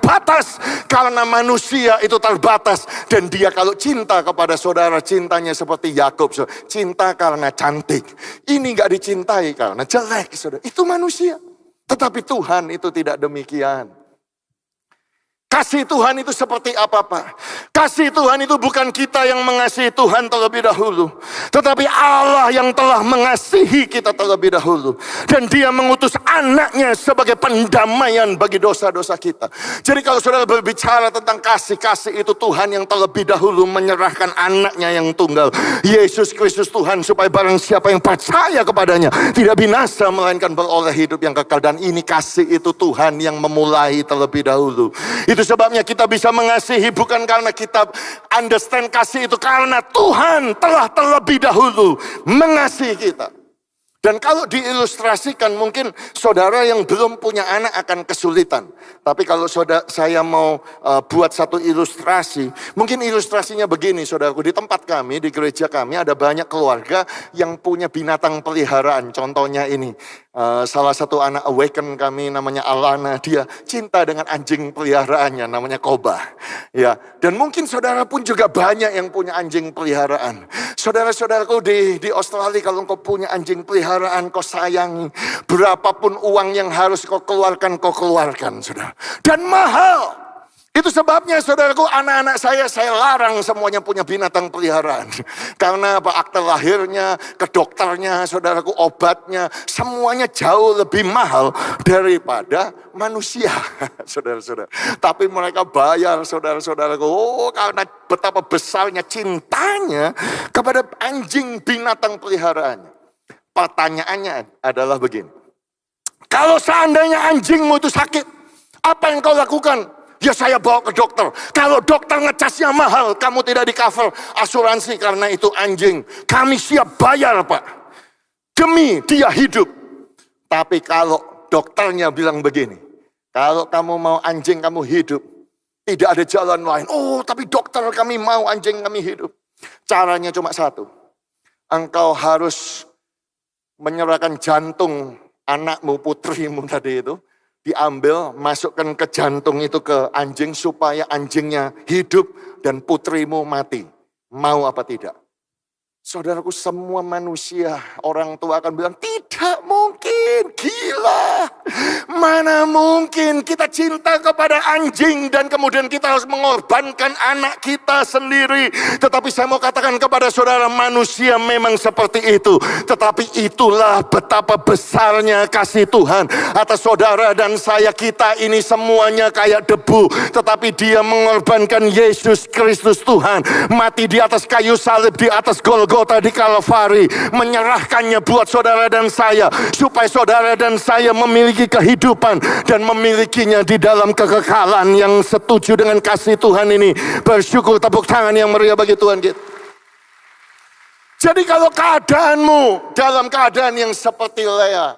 Karena manusia itu terbatas. Dan dia kalau cinta kepada saudara, cintanya seperti Yakub, cinta karena cantik. Ini gak dicintai karena jelek, saudara. Itu manusia. Tetapi Tuhan itu tidak demikian. Kasih Tuhan itu seperti apa, Pak? Kasih Tuhan itu bukan kita yang mengasihi Tuhan terlebih dahulu, tetapi Allah yang telah mengasihi kita terlebih dahulu. Dan Dia mengutus anaknya sebagai pendamaian bagi dosa-dosa kita. Jadi kalau saudara berbicara tentang kasih itu Tuhan yang terlebih dahulu menyerahkan anaknya yang tunggal, Yesus Kristus Tuhan, supaya barang siapa yang percaya kepadanya tidak binasa melainkan beroleh hidup yang kekal. Dan ini kasih itu Tuhan yang memulai terlebih dahulu. Itu sebabnya kita bisa mengasihi bukan karena kita understand kasih itu, karena Tuhan telah terlebih dahulu mengasihi kita. Dan kalau diilustrasikan, mungkin saudara yang belum punya anak akan kesulitan. Tapi kalau saya mau buat satu ilustrasi, mungkin ilustrasinya begini, saudaraku. Di tempat kami, di gereja kami ada banyak keluarga yang punya binatang peliharaan. Contohnya ini, salah satu anak awaken kami namanya Alana, dia cinta dengan anjing peliharaannya namanya Koba. Ya, dan mungkin saudara pun juga banyak yang punya anjing peliharaan. Saudara-saudaraku di Australia, kalau engkau punya anjing peliharaan, kau sayangi, berapapun uang yang harus kau keluarkan, saudara. Dan mahal. Itu sebabnya saudaraku, anak-anak saya larang semuanya punya binatang peliharaan. Karena apa? Akte lahirnya, ke dokternya, saudaraku, obatnya, semuanya jauh lebih mahal daripada manusia, saudara-saudara. Tapi mereka bayar, saudara-saudaraku, karena betapa besarnya cintanya kepada anjing binatang peliharaannya. Pertanyaannya adalah begini. Kalau seandainya anjingmu itu sakit, apa yang kau lakukan? Ya saya bawa ke dokter. Kalau dokter ngecasnya mahal, kamu tidak di cover asuransi karena itu anjing. Kami siap bayar, Pak. Demi dia hidup. Tapi kalau dokternya bilang begini, kalau kamu mau anjing kamu hidup, tidak ada jalan lain. Oh, tapi dokter kami mau anjing kami hidup. Caranya cuma satu. Engkau harus menyerahkan jantung anakmu, putrimu tadi itu. Diambil, masukkan ke jantung itu ke anjing supaya anjingnya hidup dan putrimu mati. Mau apa tidak? Saudaraku, semua manusia, orang tua akan bilang, tidak mungkin, gila. Mana mungkin kita cinta kepada anjing dan kemudian kita harus mengorbankan anak kita sendiri. Tetapi saya mau katakan kepada saudara, manusia memang seperti itu. Tetapi itulah betapa besarnya kasih Tuhan atas saudara dan saya. Kita ini semuanya kayak debu. Tetapi Dia mengorbankan Yesus Kristus Tuhan. Mati di atas kayu salib, di atas Golgota, di Kalvari, menyerahkannya buat saudara dan saya, supaya saudara dan saya memiliki kehidupan dan memilikinya di dalam kekekalan. Yang setuju dengan kasih Tuhan ini, bersyukur, tepuk tangan yang meriah bagi Tuhan kita. Jadi kalau keadaanmu dalam keadaan yang seperti Lea,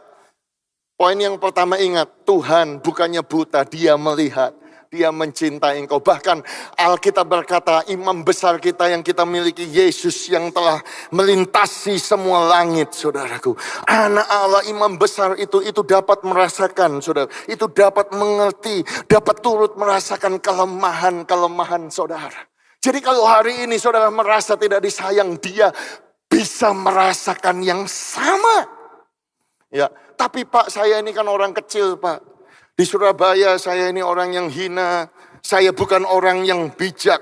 poin yang pertama ingat, Tuhan bukannya buta, Dia melihat. Dia mencintai engkau. Bahkan Alkitab berkata, imam besar kita yang kita miliki, Yesus yang telah melintasi semua langit, saudaraku. Anak Allah, imam besar itu dapat merasakan, saudara. Itu dapat mengerti, dapat turut merasakan kelemahan saudara. Jadi kalau hari ini saudara merasa tidak disayang, Dia bisa merasakan yang sama. Ya, tapi Pak, saya ini kan orang kecil, Pak. Di Surabaya saya ini orang yang hina, saya bukan orang yang bijak,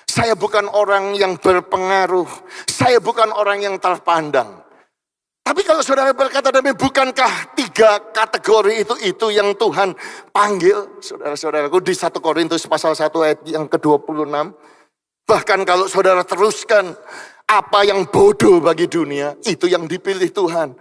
saya bukan orang yang berpengaruh, saya bukan orang yang terpandang. Tapi kalau saudara berkata, demi bukankah 3 kategori itu yang Tuhan panggil? Saudara-saudaraku, di 1 Korintus pasal 1 ayat yang ke-26. Bahkan kalau saudara teruskan, apa yang bodoh bagi dunia, itu yang dipilih Tuhan.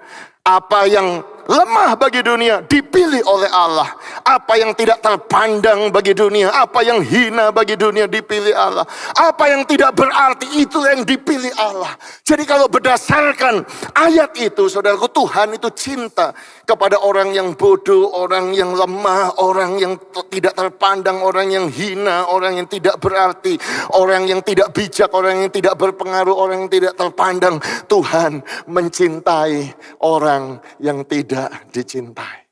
Apa yang lemah bagi dunia dipilih oleh Allah. Apa yang tidak terpandang bagi dunia, apa yang hina bagi dunia dipilih Allah. Apa yang tidak berarti itu yang dipilih Allah. Jadi kalau berdasarkan ayat itu, saudaraku, Tuhan itu cinta kepada orang yang bodoh, orang yang lemah, orang yang tidak terpandang, orang yang hina, orang yang tidak berarti, orang yang tidak bijak, orang yang tidak berpengaruh, orang yang tidak terpandang. Tuhan mencintai orang yang tidak dicintai.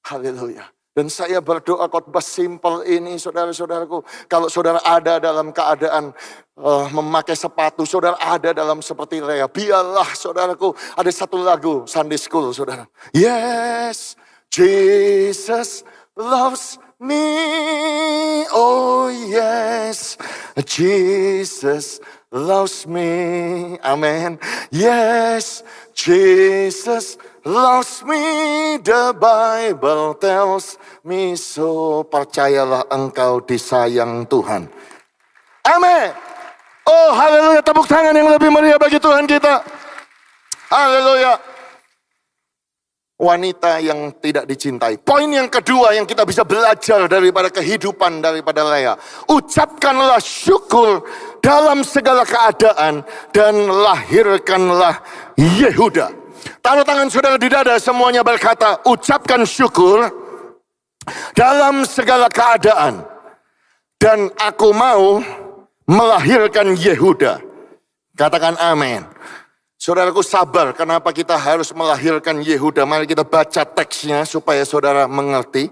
Haleluya. Dan saya berdoa khotbah simpel ini, saudara-saudaraku. Kalau saudara ada dalam keadaan memakai sepatu, saudara ada dalam seperti Lea, biarlah saudaraku ada satu lagu Sunday School, saudara. Yes, Jesus loves me. Oh yes, Jesus loves me. Amen. Yes, Jesus loves me. The Bible tells me so. Percayalah engkau disayang Tuhan. Amin. Oh haleluya, tepuk tangan yang lebih meriah bagi Tuhan kita. Haleluya. Wanita yang tidak dicintai. Poin yang kedua yang kita bisa belajar daripada kehidupan daripada Lea. Ucapkanlah syukur dalam segala keadaan dan lahirkanlah Yehuda. Taruh tangan saudara di dada, semuanya berkata, ucapkan syukur dalam segala keadaan. Dan aku mau melahirkan Yehuda. Katakan amin. Saudaraku sabar, kenapa kita harus melahirkan Yehuda? Mari kita baca teksnya supaya saudara mengerti.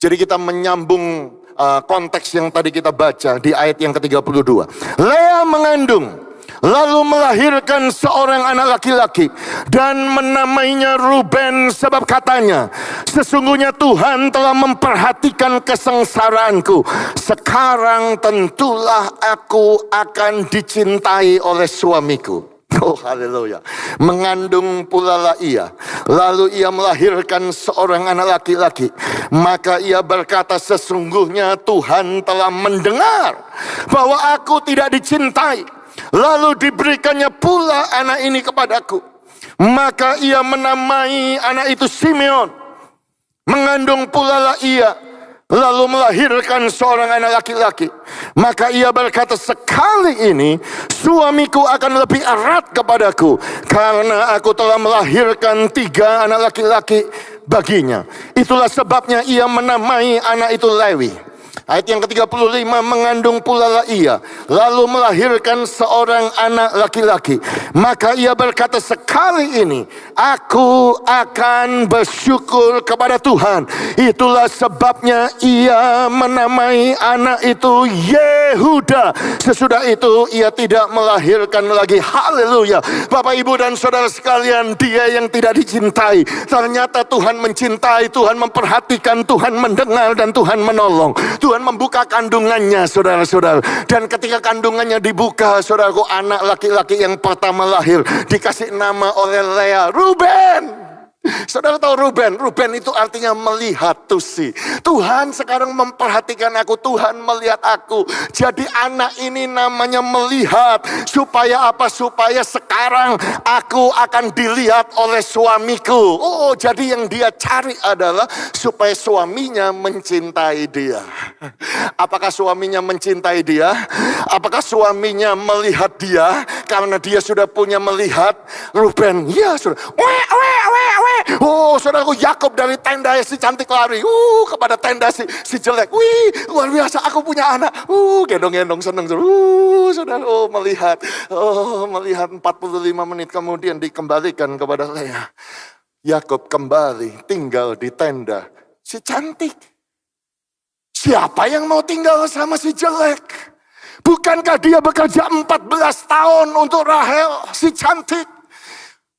Jadi kita menyambung konteks yang tadi kita baca di ayat yang ke-32. Lea mengandung, lalu melahirkan seorang anak laki-laki dan menamainya Ruben, sebab katanya, sesungguhnya Tuhan telah memperhatikan kesengsaraanku. Sekarang tentulah aku akan dicintai oleh suamiku. Oh haleluya. Mengandung pula lah ia. Lalu ia melahirkan seorang anak laki-laki. Maka ia berkata, sesungguhnya Tuhan telah mendengar bahwa aku tidak dicintai. Lalu diberikannya pula anak ini kepadaku. Maka ia menamai anak itu Simeon. Mengandung pula lah ia, lalu melahirkan seorang anak laki-laki. Maka ia berkata, sekali ini suamiku akan lebih erat kepadaku, karena aku telah melahirkan 3 anak laki-laki baginya. Itulah sebabnya ia menamai anak itu Lewi. Ayat yang ke-35, mengandung pula lah ia, lalu melahirkan seorang anak laki-laki. Maka ia berkata, sekali ini aku akan bersyukur kepada Tuhan. Itulah sebabnya ia menamai anak itu Yehuda. Sesudah itu ia tidak melahirkan lagi. Haleluya. Bapak, ibu dan saudara sekalian, dia yang tidak dicintai, ternyata Tuhan mencintai, Tuhan memperhatikan, Tuhan mendengar, dan Tuhan menolong. Tuhan membuka kandungannya, saudara-saudara. Dan ketika kandungannya dibuka, saudaraku, anak laki-laki yang pertama lahir dikasih nama oleh Lea, Ruben. Saudara tahu Ruben? Ruben itu artinya melihat, to see. Tuhan sekarang memperhatikan aku, Tuhan melihat aku. Jadi anak ini namanya melihat. Supaya apa? Supaya sekarang aku akan dilihat oleh suamiku. Oh, jadi yang dia cari adalah supaya suaminya mencintai dia. Apakah suaminya mencintai dia? Apakah suaminya melihat dia? Karena dia sudah punya melihat Ruben. Ya, sudah. Oh, saudaraku, Yakub dari tenda si cantik lari kepada tenda si jelek. Wih, luar biasa, aku punya anak. Gendong-gendong seneng. Saudara, melihat 45 menit kemudian dikembalikan kepada Lea. Yakub kembali tinggal di tenda si cantik. Siapa yang mau tinggal sama si jelek? Bukankah dia bekerja 14 tahun untuk Rahel, si cantik?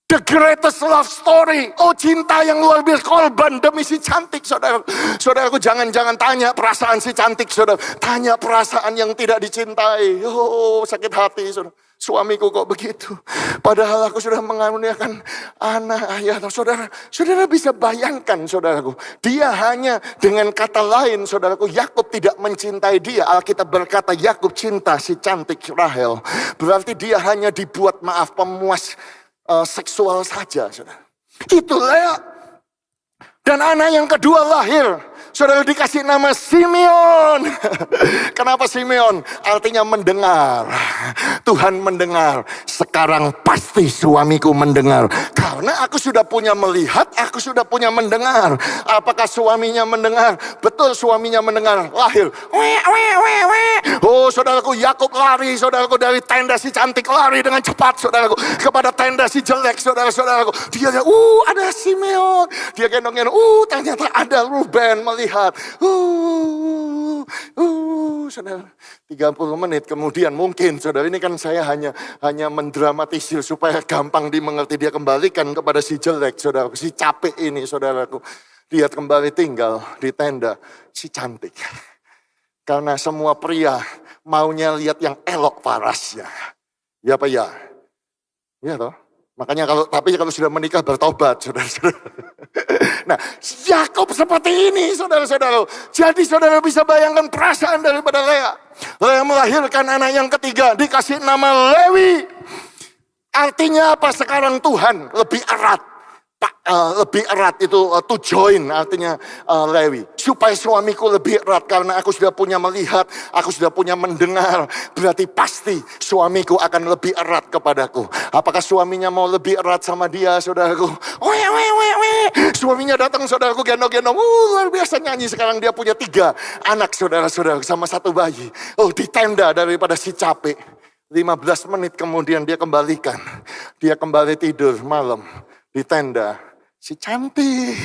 The greatest love story. Oh, cinta yang luar biasa, korban demi si cantik, saudara. Saudaraku, jangan tanya perasaan si cantik, saudara. Tanya perasaan yang tidak dicintai. Oh, sakit hati, saudara. Suamiku kok begitu. Padahal aku sudah mengaruniakan anak, ayah. Saudara bisa bayangkan, saudaraku. Dia hanya, dengan kata lain, saudaraku, Yakub tidak mencintai dia. Alkitab berkata Yakub cinta si cantik Rahel. Berarti dia hanya dibuat, pemuas seksual saja, saudara. Itu Lea. Dan anak yang kedua lahir, saudara, dikasih nama Simeon. Kenapa Simeon? Artinya mendengar. Tuhan mendengar. Sekarang pasti suamiku mendengar. Karena aku sudah punya melihat, aku sudah punya mendengar. Apakah suaminya mendengar? Betul, suaminya mendengar. Lahir. Oh, saudaraku, Yakub lari, saudaraku, dari tenda si cantik, lari dengan cepat, saudaraku, kepada tenda si jelek, saudaraku. Dia ada Simeon. Dia gendong-gendong. Ternyata ada Ruben melihat. Saudara, 30 menit kemudian mungkin, saudara, ini kan saya hanya mendramatisir supaya gampang dimengerti. Dia kembalikan kepada si jelek, saudara, si capek ini, saudaraku. Dia kembali tinggal di tenda si cantik. Karena semua pria maunya lihat yang elok parasnya. Ya apa ya? Ya toh. Makanya tapi kalau sudah menikah bertobat, saudara-saudara. Nah, Yakub seperti ini, saudara-saudara. Jadi saudara bisa bayangkan perasaan daripada Lea. Lea melahirkan anak yang ketiga, dikasih nama Lewi. Artinya apa sekarang Tuhan lebih erat. Lebih erat itu to join artinya Lewi. Supaya suamiku lebih erat karena aku sudah punya melihat, aku sudah punya mendengar. Berarti pasti suamiku akan lebih erat kepadaku. Apakah suaminya mau lebih erat sama dia, saudaraku? Suaminya datang, saudaraku, gendong-gendong. Luar biasa nyanyi. Sekarang dia punya 3 anak, saudara-saudara, sama 1 bayi. Oh, di tenda daripada si capek. 15 menit kemudian dia kembalikan. Dia kembali tidur malam di tenda si cantik.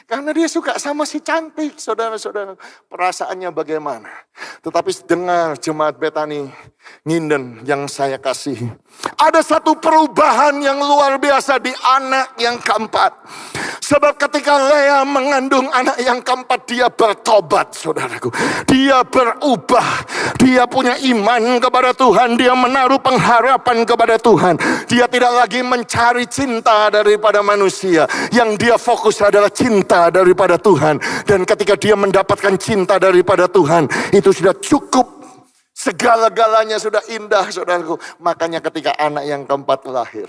Karena dia suka sama si cantik, saudara-saudara. Perasaannya bagaimana? Tetapi dengar jemaat Betani Nginden yang saya kasih. Ada satu perubahan yang luar biasa di anak yang keempat. Sebab ketika Lea mengandung anak yang keempat, dia bertobat, saudaraku. Dia berubah. Dia punya iman kepada Tuhan. Dia menaruh pengharapan kepada Tuhan. Dia tidak lagi mencari cinta daripada manusia. Yang dia fokus adalah cinta daripada Tuhan. Dan ketika dia mendapatkan cinta daripada Tuhan, itu sudah cukup. Segala-galanya sudah indah, saudaraku. Makanya ketika anak yang keempat lahir,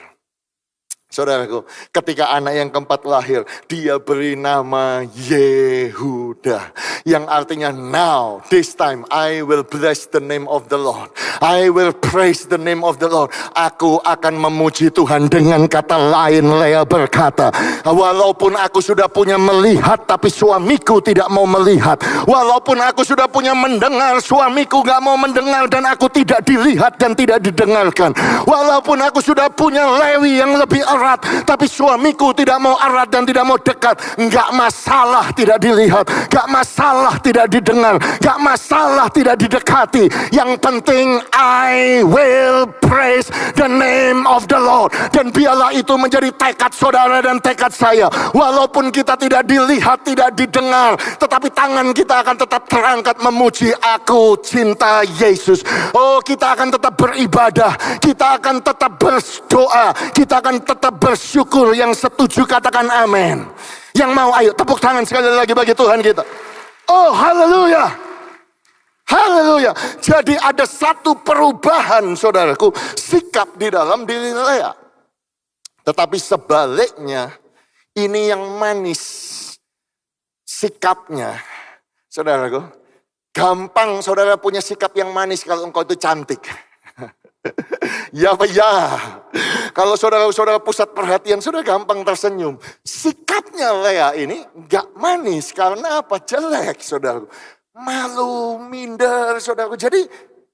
saudaraku, ketika anak yang keempat lahir, dia beri nama Yehuda. Yang artinya now, this time, I will bless the name of the Lord. I will praise the name of the Lord. Aku akan memuji Tuhan. Dengan kata lain, Lea berkata, walaupun aku sudah punya melihat, tapi suamiku tidak mau melihat. Walaupun aku sudah punya mendengar, suamiku gak mau mendengar. Dan aku tidak dilihat dan tidak didengarkan. Walaupun aku sudah punya Lewi yang lebih erat, tapi suamiku tidak mau erat dan tidak mau dekat. Enggak masalah tidak dilihat, enggak masalah tidak didengar, enggak masalah tidak didekati. Yang penting I will praise the name of the Lord. Dan biarlah itu menjadi tekad saudara dan tekad saya. Walaupun kita tidak dilihat, tidak didengar, tetapi tangan kita akan tetap terangkat memuji. Aku cinta Yesus. Oh, kita akan tetap beribadah, kita akan tetap berdoa, kita akan tetap bersyukur. Yang setuju katakan amin. Yang mau ayo tepuk tangan sekali lagi bagi Tuhan kita. Oh, haleluya. Haleluya. Jadi ada satu perubahan, saudaraku, sikap di dalam diri Lea. Tetapi sebaliknya, ini yang manis sikapnya, saudaraku. Gampang saudara punya sikap yang manis kalau engkau itu cantik. Ya apa ya? Kalau saudara-saudara pusat perhatian, sudah gampang tersenyum. Sikapnya Lea ini gak manis karena apa? Jelek, saudara. Malu, minder, saudara. Jadi,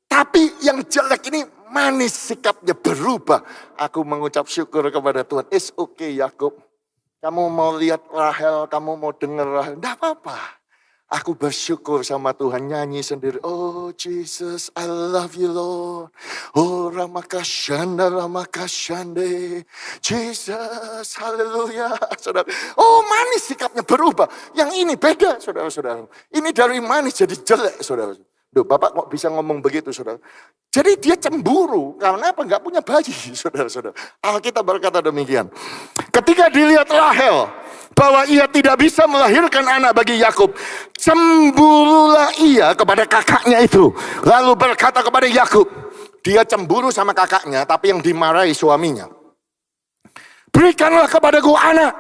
tapi yang jelek ini manis sikapnya berubah. Aku mengucap syukur kepada Tuhan. It's okay Yakub. Kamu mau lihat Rahel, kamu mau dengar Rahel, gak apa-apa. Aku bersyukur sama Tuhan, nyanyi sendiri. Oh Jesus, I love you Lord. Oh Ramakashanda, Ramakashande. Jesus, haleluya. Saudara. Oh manis sikapnya berubah. Yang ini beda saudara-saudara. Ini dari manis jadi jelek saudara. Duh, Bapak kok bisa ngomong begitu saudara. Jadi dia cemburu. Karena apa? Gak punya bayi saudara-saudara. Alkitab berkata demikian. Ketika dilihat Rahel bahwa ia tidak bisa melahirkan anak bagi Yakub, cemburulah ia kepada kakaknya itu. Lalu berkata kepada Yakub, dia cemburu sama kakaknya, tapi yang dimarahi suaminya. Berikanlah kepadaku anak,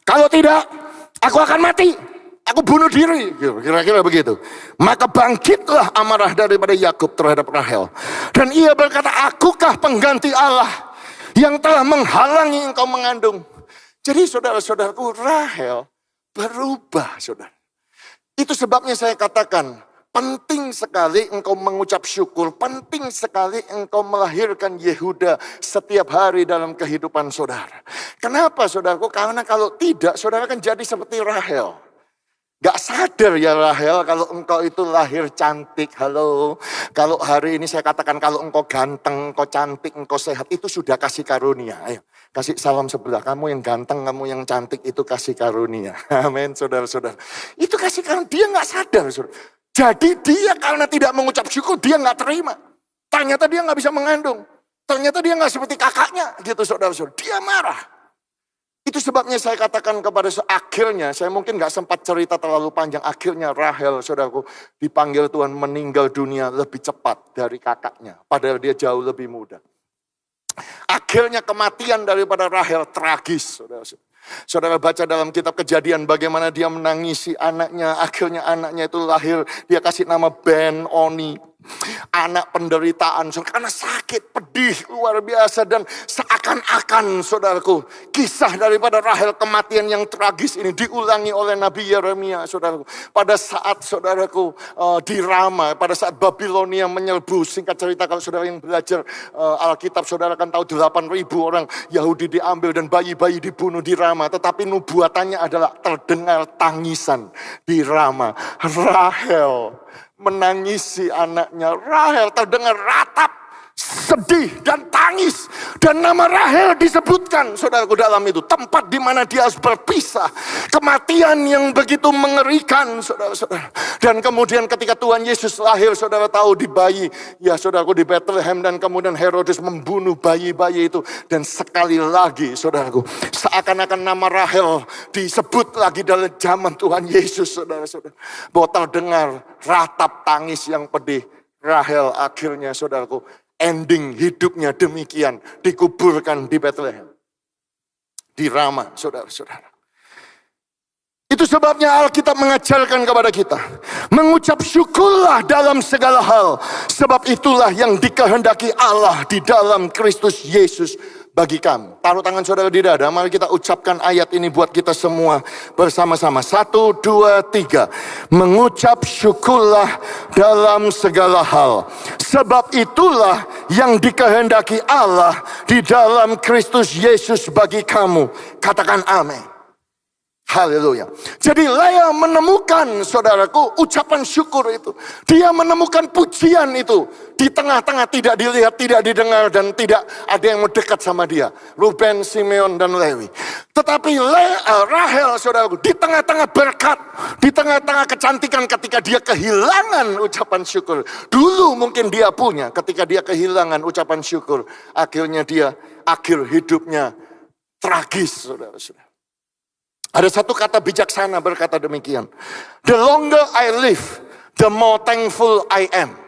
kalau tidak aku akan mati, aku bunuh diri. Kira-kira begitu. Maka bangkitlah amarah daripada Yakub terhadap Rahel. Dan ia berkata, akukah pengganti Allah yang telah menghalangi engkau mengandung? Jadi saudara-saudaraku, Rahel berubah, saudara. Itu sebabnya saya katakan, penting sekali engkau mengucap syukur, penting sekali engkau melahirkan Yehuda setiap hari dalam kehidupan saudara. Kenapa saudaraku? Karena kalau tidak, saudara akan jadi seperti Rahel. Gak sadar ya Rahel kalau engkau itu lahir cantik. Halo. Kalau hari ini saya katakan kalau engkau ganteng, engkau cantik, engkau sehat. Itu sudah kasih karunia. Ayo kasih salam sebelah. Kamu yang ganteng, kamu yang cantik itu kasih karunia. Amin saudara-saudara. Itu kasih karunia. Dia gak sadar saudara. Jadi dia karena tidak mengucap syukur dia gak terima. Ternyata dia gak bisa mengandung. Ternyata dia gak seperti kakaknya gitu saudara-saudara. Dia marah. Itu sebabnya saya katakan kepada akhirnya, saya mungkin gak sempat cerita terlalu panjang. Akhirnya Rahel, saudaraku, dipanggil Tuhan meninggal dunia lebih cepat dari kakaknya. Padahal dia jauh lebih muda. Akhirnya kematian daripada Rahel tragis, saudara. Saudara baca dalam kitab Kejadian bagaimana dia menangisi anaknya. Akhirnya anaknya itu lahir, dia kasih nama Ben-Oni. Anak penderitaan, karena sakit, pedih, luar biasa. Dan seakan-akan, saudaraku, kisah daripada Rahel kematian yang tragis ini diulangi oleh Nabi Yeremia, saudaraku. Pada saat, saudaraku, di Rama, pada saat Babilonia menyerbu, singkat cerita kalau saudara yang belajar Alkitab, saudara kan tahu 8.000 orang Yahudi diambil dan bayi-bayi dibunuh di Rama. Tetapi nubuatannya adalah terdengar tangisan di Rama. Rahel menangisi anaknya. Rahel terdengar ratap, sedih dan tangis. Dan nama Rahel disebutkan, saudaraku, dalam itu. Tempat di mana dia harus berpisah. Kematian yang begitu mengerikan, saudara-saudara. Dan kemudian ketika Tuhan Yesus lahir, saudara tahu di bayi, ya saudaraku, di Bethlehem. Dan kemudian Herodes membunuh bayi-bayi itu. Dan sekali lagi, saudaraku, seakan-akan nama Rahel disebut lagi dalam zaman Tuhan Yesus, saudara-saudara. Bahwa terdengar ratap tangis yang pedih. Rahel akhirnya, saudaraku, ending hidupnya demikian, dikuburkan di Bethlehem, di Rama, saudara-saudara. Itu sebabnya Alkitab mengajarkan kepada kita, mengucap syukurlah dalam segala hal, sebab itulah yang dikehendaki Allah di dalam Kristus Yesus bagi kamu. Taruh tangan saudara di dada, mari kita ucapkan ayat ini buat kita semua bersama-sama. 1, 2, 3. Mengucap syukurlah dalam segala hal, sebab itulah yang dikehendaki Allah di dalam Kristus Yesus bagi kamu. Katakan amin. Haleluya. Jadi Lea menemukan, saudaraku, ucapan syukur itu. Dia menemukan pujian itu. Di tengah-tengah tidak dilihat, tidak didengar, dan tidak ada yang mendekat sama dia. Ruben, Simeon, dan Lewi. Tetapi Rahel, saudaraku, di tengah-tengah berkat, di tengah-tengah kecantikan ketika dia kehilangan ucapan syukur. Dulu mungkin dia punya, ketika dia kehilangan ucapan syukur. Akhirnya dia, akhir hidupnya tragis, saudara-saudara. Ada satu kata bijaksana berkata demikian. The longer I live, the more thankful I am.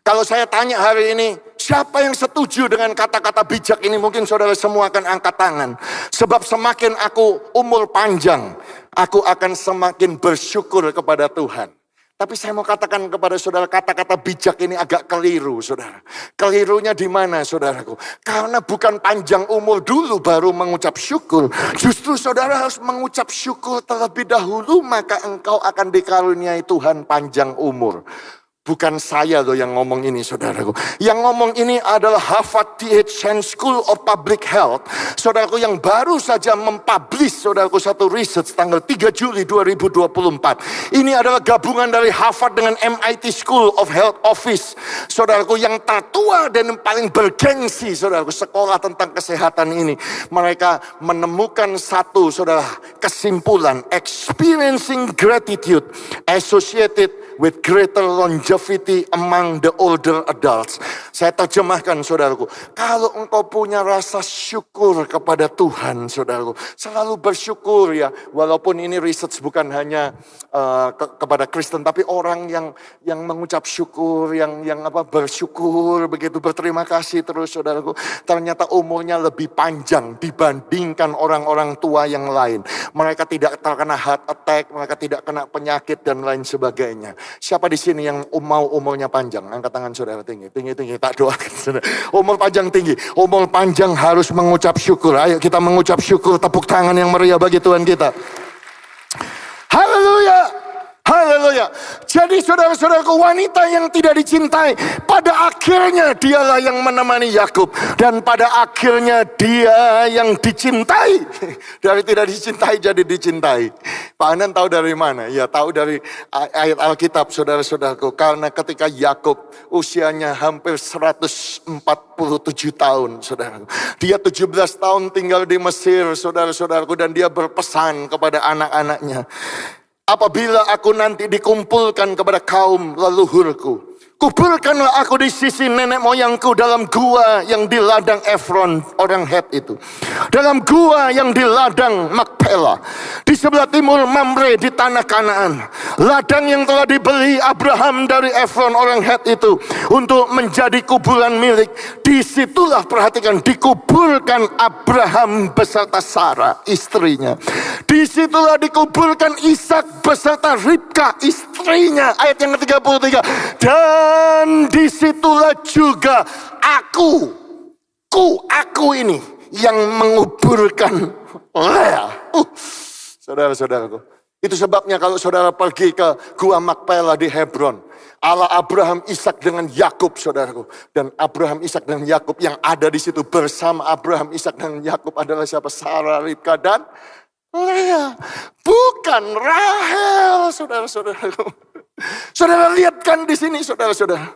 Kalau saya tanya hari ini, siapa yang setuju dengan kata-kata bijak ini? Mungkin saudara semua akan angkat tangan. Sebab semakin aku umur panjang, aku akan semakin bersyukur kepada Tuhan. Tapi saya mau katakan kepada saudara, kata-kata bijak ini agak keliru, saudara. Kelirunya di mana, saudaraku? Karena bukan panjang umur dulu baru mengucap syukur. Justru saudara harus mengucap syukur terlebih dahulu, maka engkau akan dikaruniai Tuhan panjang umur. Bukan saya loh yang ngomong ini, saudaraku. Yang ngomong ini adalah Harvard T.H. Chan School of Public Health. Saudaraku, yang baru saja mempublish, saudaraku, satu research tanggal 3 Juli 2024. Ini adalah gabungan dari Harvard dengan MIT School of Health Office. Saudaraku, yang tertua dan yang paling bergengsi, saudaraku, sekolah tentang kesehatan ini. Mereka menemukan satu, saudara, kesimpulan. Experiencing gratitude associated with greater longevity among the older adults. Saya terjemahkan, saudaraku. Kalau engkau punya rasa syukur kepada Tuhan, saudaraku, selalu bersyukur ya. Walaupun ini research bukan hanya kepada Kristen, tapi orang yang mengucap syukur, yang bersyukur, begitu berterima kasih terus, saudaraku. Ternyata umurnya lebih panjang dibandingkan orang-orang tua yang lain. Mereka tidak terkena heart attack, mereka tidak kena penyakit dan lain sebagainya. Siapa di sini yang mau umurnya panjang? Angkat tangan saudara tinggi. Tak doakan saudara. Umur panjang tinggi. Umur panjang harus mengucap syukur. Ayo kita mengucap syukur. Tepuk tangan yang meriah bagi Tuhan kita. Haleluya. Haleluya. Jadi saudara-saudaraku, wanita yang tidak dicintai, pada akhirnya dialah yang menemani Yakub. Dan pada akhirnya dia yang dicintai. Dari tidak dicintai jadi dicintai. Pak Anan tahu dari mana? Ya tahu dari ayat Alkitab, saudara-saudaraku. Karena ketika Yakub usianya hampir 147 tahun, saudaraku. Dia 17 tahun tinggal di Mesir, saudara-saudaraku. Dan dia berpesan kepada anak-anaknya, apabila aku nanti dikumpulkan kepada kaum leluhurku, kuburkanlah aku di sisi nenek moyangku dalam gua yang di ladang Efron orang Het itu, dalam gua yang di ladang Makpela, di sebelah timur Mamre di tanah Kanaan, ladang yang telah dibeli Abraham dari Efron orang Het itu untuk menjadi kuburan milik. Disitulah, perhatikan, dikuburkan Abraham beserta Sarah istrinya. Disitulah dikuburkan Ishak beserta Ribka istrinya. Ayat yang ke-33. Dan disitulah juga aku ini yang menguburkan Lea. Saudara-saudaraku, itu sebabnya kalau saudara pergi ke Gua Makpela di Hebron, Allah Abraham, Ishak dengan Yakub, saudaraku. Dan Abraham, Ishak dan Yakub yang ada di situ bersama Abraham, Ishak dan Yakub adalah siapa? Sarah, Ribka dan Lea. Bukan Rahel, saudara-saudaraku. Saudara lihatkan di sini, saudara-saudara.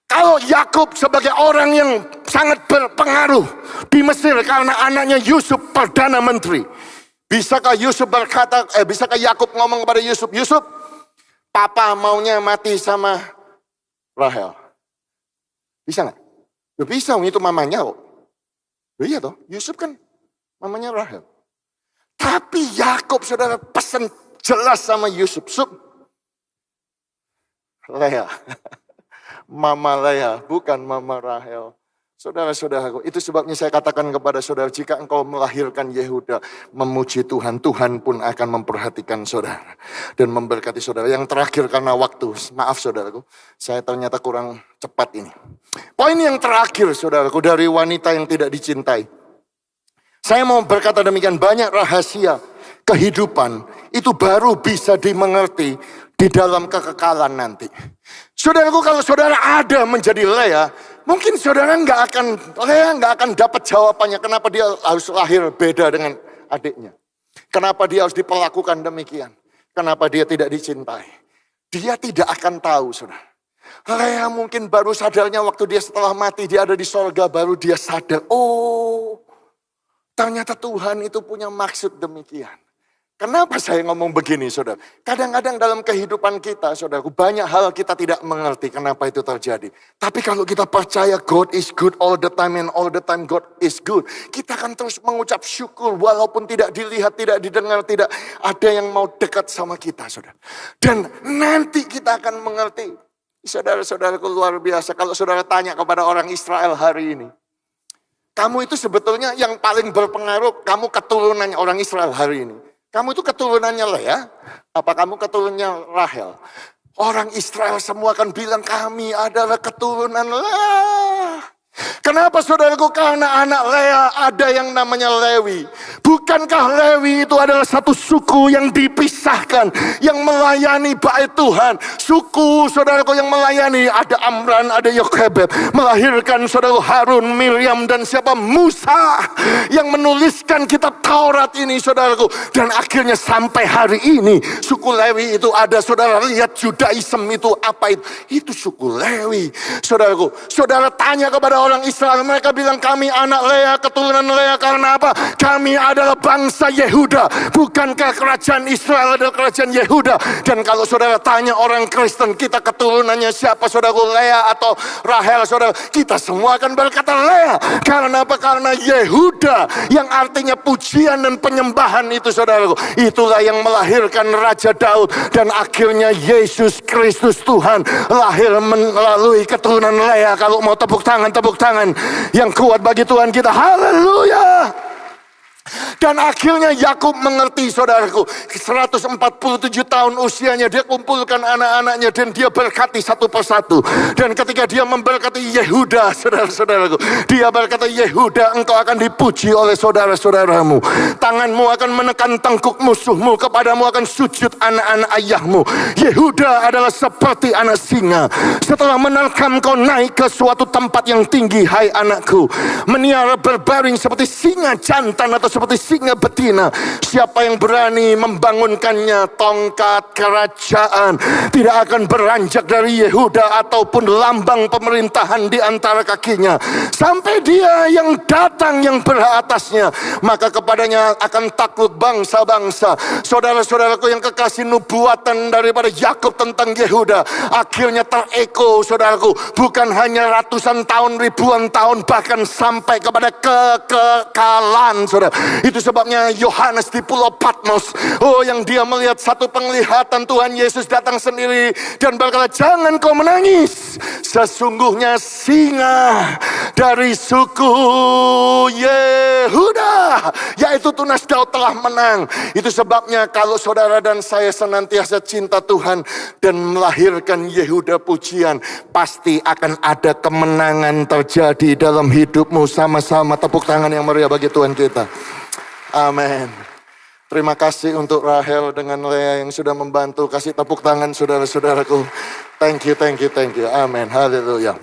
Kalau Yakub sebagai orang yang sangat berpengaruh di Mesir karena anaknya Yusuf Perdana Menteri. Bisakah Yakub ngomong kepada Yusuf, Yusuf, papa maunya mati sama Rahel? Bisa nggak? Bisa, itu mamanya kok. Iya toh, Yusuf kan mamanya Rahel. Tapi Yakub, saudara, pesan jelas sama Yusuf, Lea, Mama Lea, bukan Mama Rahel. Saudara-saudaraku, itu sebabnya saya katakan kepada saudara, jika engkau melahirkan Yehuda, memuji Tuhan, Tuhan pun akan memperhatikan saudara dan memberkati saudara. Yang terakhir karena waktu, maaf saudaraku, saya ternyata kurang cepat ini. Poin yang terakhir, saudaraku, dari wanita yang tidak dicintai. Saya mau berkata demikian, banyak rahasia kehidupan itu baru bisa dimengerti di dalam kekekalan nanti. Saudaraku, kalau saudara ada menjadi Lea, mungkin saudara Lea nggak akan dapat jawabannya. Kenapa dia harus lahir beda dengan adiknya? Kenapa dia harus diperlakukan demikian? Kenapa dia tidak dicintai? Dia tidak akan tahu, saudara. Lea mungkin baru sadarnya waktu dia setelah mati, dia ada di sorga, baru dia sadar. Oh, ternyata Tuhan itu punya maksud demikian. Kenapa saya ngomong begini, saudara? Kadang-kadang dalam kehidupan kita, saudaraku, banyak hal kita tidak mengerti kenapa itu terjadi. Tapi kalau kita percaya God is good all the time and all the time God is good, kita akan terus mengucap syukur walaupun tidak dilihat, tidak didengar, tidak ada yang mau dekat sama kita, saudara. Dan nanti kita akan mengerti. Saudara-saudaraku, luar biasa. Kalau saudara tanya kepada orang Israel hari ini, kamu itu sebetulnya yang paling berpengaruh, kamu keturunannya orang Israel hari ini. Kamu itu keturunannya Lea, apa kamu keturunannya Rahel? Orang Israel semua akan bilang kami adalah keturunan Lea. Kenapa saudaraku? Karena anak Lea ada yang namanya Lewi. Bukankah Lewi itu adalah satu suku yang dipisahkan, yang melayani bait Tuhan? Suku saudaraku yang melayani, ada Amran, ada Yokebed, melahirkan saudaraku Harun, Miriam, dan siapa? Musa, yang menuliskan kitab Taurat ini, saudaraku. Dan akhirnya sampai hari ini suku Lewi itu ada. Saudara lihat Judaism itu apa itu? Itu suku Lewi, saudaraku. Saudara tanya kepada orang Israel, mereka bilang kami anak Lea, keturunan Lea. Karena apa? Kami adalah bangsa Yehuda. Bukankah kerajaan Israel adalah kerajaan Yehuda? Dan kalau saudara tanya orang Kristen, kita keturunannya siapa, saudaraku? Lea atau Rahel, saudara? Kita semua akan berkata Lea. Karena apa? Karena Yehuda, yang artinya pujian dan penyembahan itu, saudaraku. Itulah yang melahirkan Raja Daud. Dan akhirnya Yesus Kristus Tuhan lahir melalui keturunan Lea. Kalau mau tepuk tangan yang kuat bagi Tuhan kita. Haleluya. Dan akhirnya Yakub mengerti, saudaraku. 147 tahun usianya, dia kumpulkan anak-anaknya dan dia berkati satu persatu. Dan ketika dia memberkati Yehuda, saudara-saudaraku, dia berkata, Yehuda, engkau akan dipuji oleh saudara-saudaramu. Tanganmu akan menekan tengkuk musuhmu, kepadamu akan sujud anak-anak ayahmu. Yehuda adalah seperti anak singa. Setelah menerkam kau naik ke suatu tempat yang tinggi, hai anakku. Meniara berbaring seperti singa jantan atau seperti singa betina. Siapa yang berani membangunkannya, tongkat kerajaan tidak akan beranjak dari Yehuda ataupun lambang pemerintahan di antara kakinya, sampai dia yang datang yang berhak atasnya, maka kepadanya akan takluk bangsa-bangsa. Saudara-saudaraku yang kekasih, nubuatan daripada Yakub tentang Yehuda akhirnya tereko, saudaraku, bukan hanya ratusan tahun, ribuan tahun, bahkan sampai kepada kekekalan, saudara. Itu sebabnya Yohanes di Pulau Patmos, yang dia melihat satu penglihatan, Tuhan Yesus datang sendiri dan berkata, jangan kau menangis, sesungguhnya singa dari suku Yehuda, yaitu tunas Daud, telah menang. Itu sebabnya kalau saudara dan saya senantiasa cinta Tuhan dan melahirkan Yehuda pujian, pasti akan ada kemenangan terjadi dalam hidupmu. Sama-sama tepuk tangan yang meriah bagi Tuhan kita. Amin. Terima kasih untuk Rahel dengan Lea yang sudah membantu. Kasih tepuk tangan saudara-saudaraku. Thank you, thank you, thank you. Amin. Haleluya.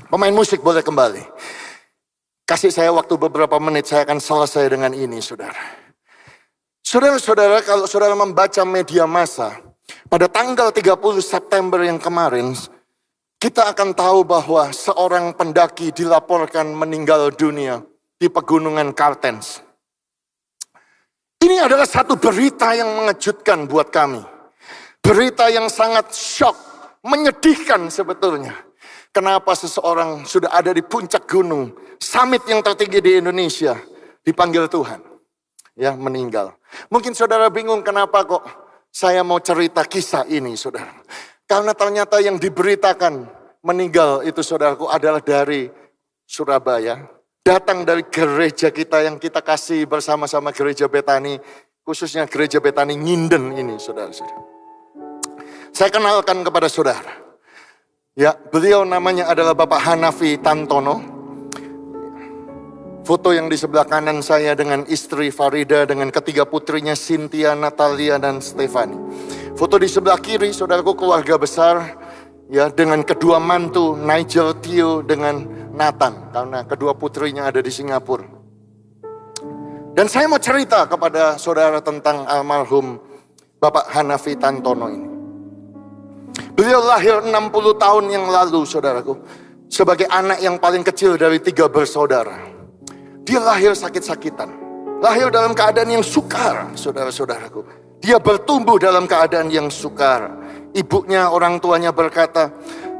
Pemain musik boleh kembali. Kasih saya waktu beberapa menit, saya akan selesai dengan ini, saudara. Saudara-saudara, kalau saudara membaca media massa, pada tanggal 30 September yang kemarin, kita akan tahu bahwa seorang pendaki dilaporkan meninggal dunia di pegunungan Kartens. Ini adalah satu berita yang mengejutkan buat kami. Berita yang sangat shock, menyedihkan sebetulnya. Kenapa seseorang sudah ada di puncak gunung, summit yang tertinggi di Indonesia, dipanggil Tuhan, ya, meninggal. Mungkin saudara bingung kenapa kok saya mau cerita kisah ini, saudara. Karena ternyata yang diberitakan meninggal itu, saudaraku, adalah dari Surabaya. Datang dari gereja kita yang kita kasih bersama-sama, gereja Betani, khususnya gereja Betani Nginden ini, saudara-saudara. Saya kenalkan kepada saudara. Ya, beliau namanya adalah Bapak Hanafi Tantono. Foto yang di sebelah kanan saya dengan istri Farida dengan ketiga putrinya Cynthia, Natalia, dan Stefani. Foto di sebelah kiri, saudaraku, keluarga besar, ya, dengan kedua mantu Nigel, Theo, dengan Nathan, karena kedua putrinya ada di Singapura. Dan saya mau cerita kepada saudara tentang almarhum Bapak Hanafi Tantono ini. Beliau lahir 60 tahun yang lalu, saudaraku, sebagai anak yang paling kecil dari 3 bersaudara. Dia lahir sakit-sakitan, lahir dalam keadaan yang sukar, saudara-saudaraku. Dia bertumbuh dalam keadaan yang sukar. Ibunya, orang tuanya berkata,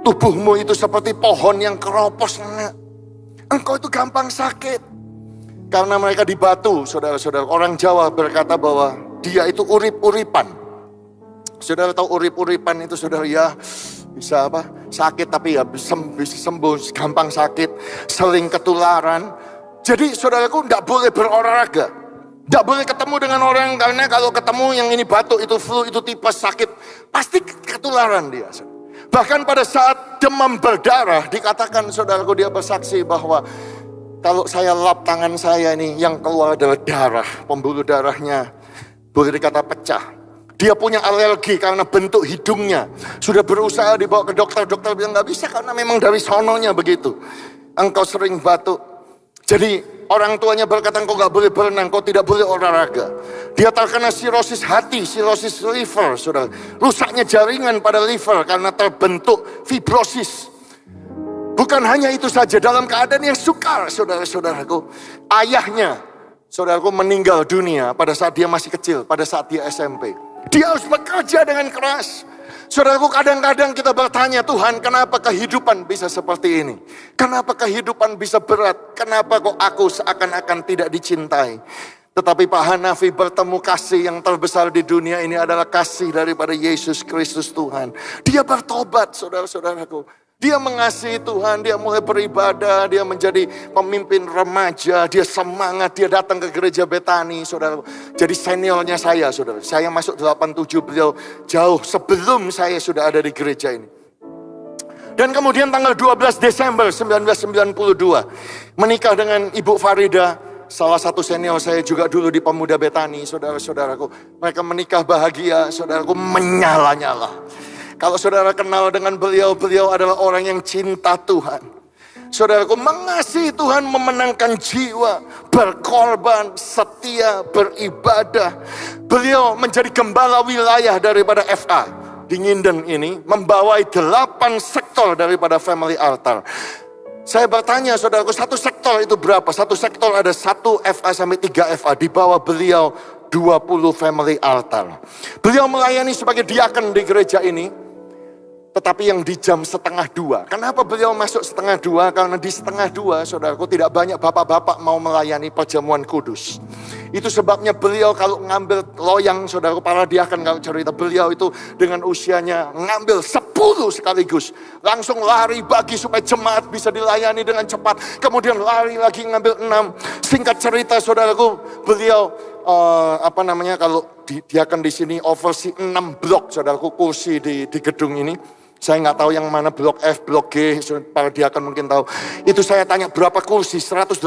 tubuhmu itu seperti pohon yang keropos, nak. Engkau itu gampang sakit. Karena mereka di Batu, saudara-saudara. Orang Jawa berkata bahwa dia itu urip-uripan. Saudara tahu urip-uripan itu, saudara, ya bisa apa? Sakit tapi ya bisa sembuh, gampang sakit, sering ketularan. Jadi saudaraku tidak boleh berolahraga. Tidak boleh ketemu dengan orang, karena kalau ketemu yang ini batuk, itu flu, itu tipes, sakit, pasti ketularan dia. Bahkan pada saat demam berdarah, dikatakan saudaraku, dia bersaksi bahwa kalau saya lap tangan saya ini, yang keluar adalah darah, pembuluh darahnya boleh dikata pecah. Dia punya alergi karena bentuk hidungnya. Sudah berusaha dibawa ke dokter, dokter bilang gak bisa karena memang dari sononya begitu. Engkau sering batuk. Jadi orang tuanya berkata, engkau gak boleh berenang, engkau tidak boleh olahraga. Dia terkena sirosis hati, sirosis liver, saudara. Rusaknya jaringan pada liver karena terbentuk fibrosis. Bukan hanya itu saja, dalam keadaan yang sukar, saudara-saudaraku. Ayahnya, saudaraku, meninggal dunia pada saat dia masih kecil, pada saat dia SMP. Dia harus bekerja dengan keras. Saudaraku, kadang-kadang kita bertanya, Tuhan, kenapa kehidupan bisa seperti ini? Kenapa kehidupan bisa berat? Kenapa kok aku seakan-akan tidak dicintai? Tetapi Pak Hanafi bertemu kasih yang terbesar di dunia ini adalah kasih daripada Yesus Kristus Tuhan. Dia bertobat, saudara-saudaraku. Dia mengasihi Tuhan, dia mulai beribadah, dia menjadi pemimpin remaja, dia semangat, dia datang ke gereja Betani, saudara. Jadi seniornya saya, saudara. Saya masuk 87, beliau jauh sebelum saya sudah ada di gereja ini. Dan kemudian tanggal 12 Desember 1992, menikah dengan Ibu Farida, salah satu senior saya juga dulu di Pemuda Betani, saudara-saudaraku. Mereka menikah bahagia, saudaraku, menyala-nyala. Kalau saudara kenal dengan beliau, beliau adalah orang yang cinta Tuhan. Saudaraku, mengasihi Tuhan, memenangkan jiwa, berkorban, setia, beribadah. Beliau menjadi gembala wilayah daripada FA di Nginden ini, membawai 8 sektor daripada Family Altar. Saya bertanya, saudaraku, satu sektor itu berapa? Satu sektor ada 1 FA sampai 3 FA. Di bawah beliau 20 Family Altar. Beliau melayani sebagai diaken di gereja ini. Tetapi yang di jam 1:30. Kenapa beliau masuk 1:30? Karena di 1:30, saudaraku, tidak banyak bapak-bapak mau melayani perjamuan kudus. Itu sebabnya beliau kalau ngambil loyang, saudaraku, para diaken kalau cerita, beliau itu dengan usianya ngambil 10 sekaligus. Langsung lari bagi supaya jemaat bisa dilayani dengan cepat. Kemudian lari lagi ngambil 6. Singkat cerita, saudaraku, beliau kalau diaken di sini oversee 6 blok, saudaraku, kursi di gedung ini. Saya nggak tahu yang mana blok F, blok G, para diaken mungkin tahu. Itu saya tanya berapa kursi, 180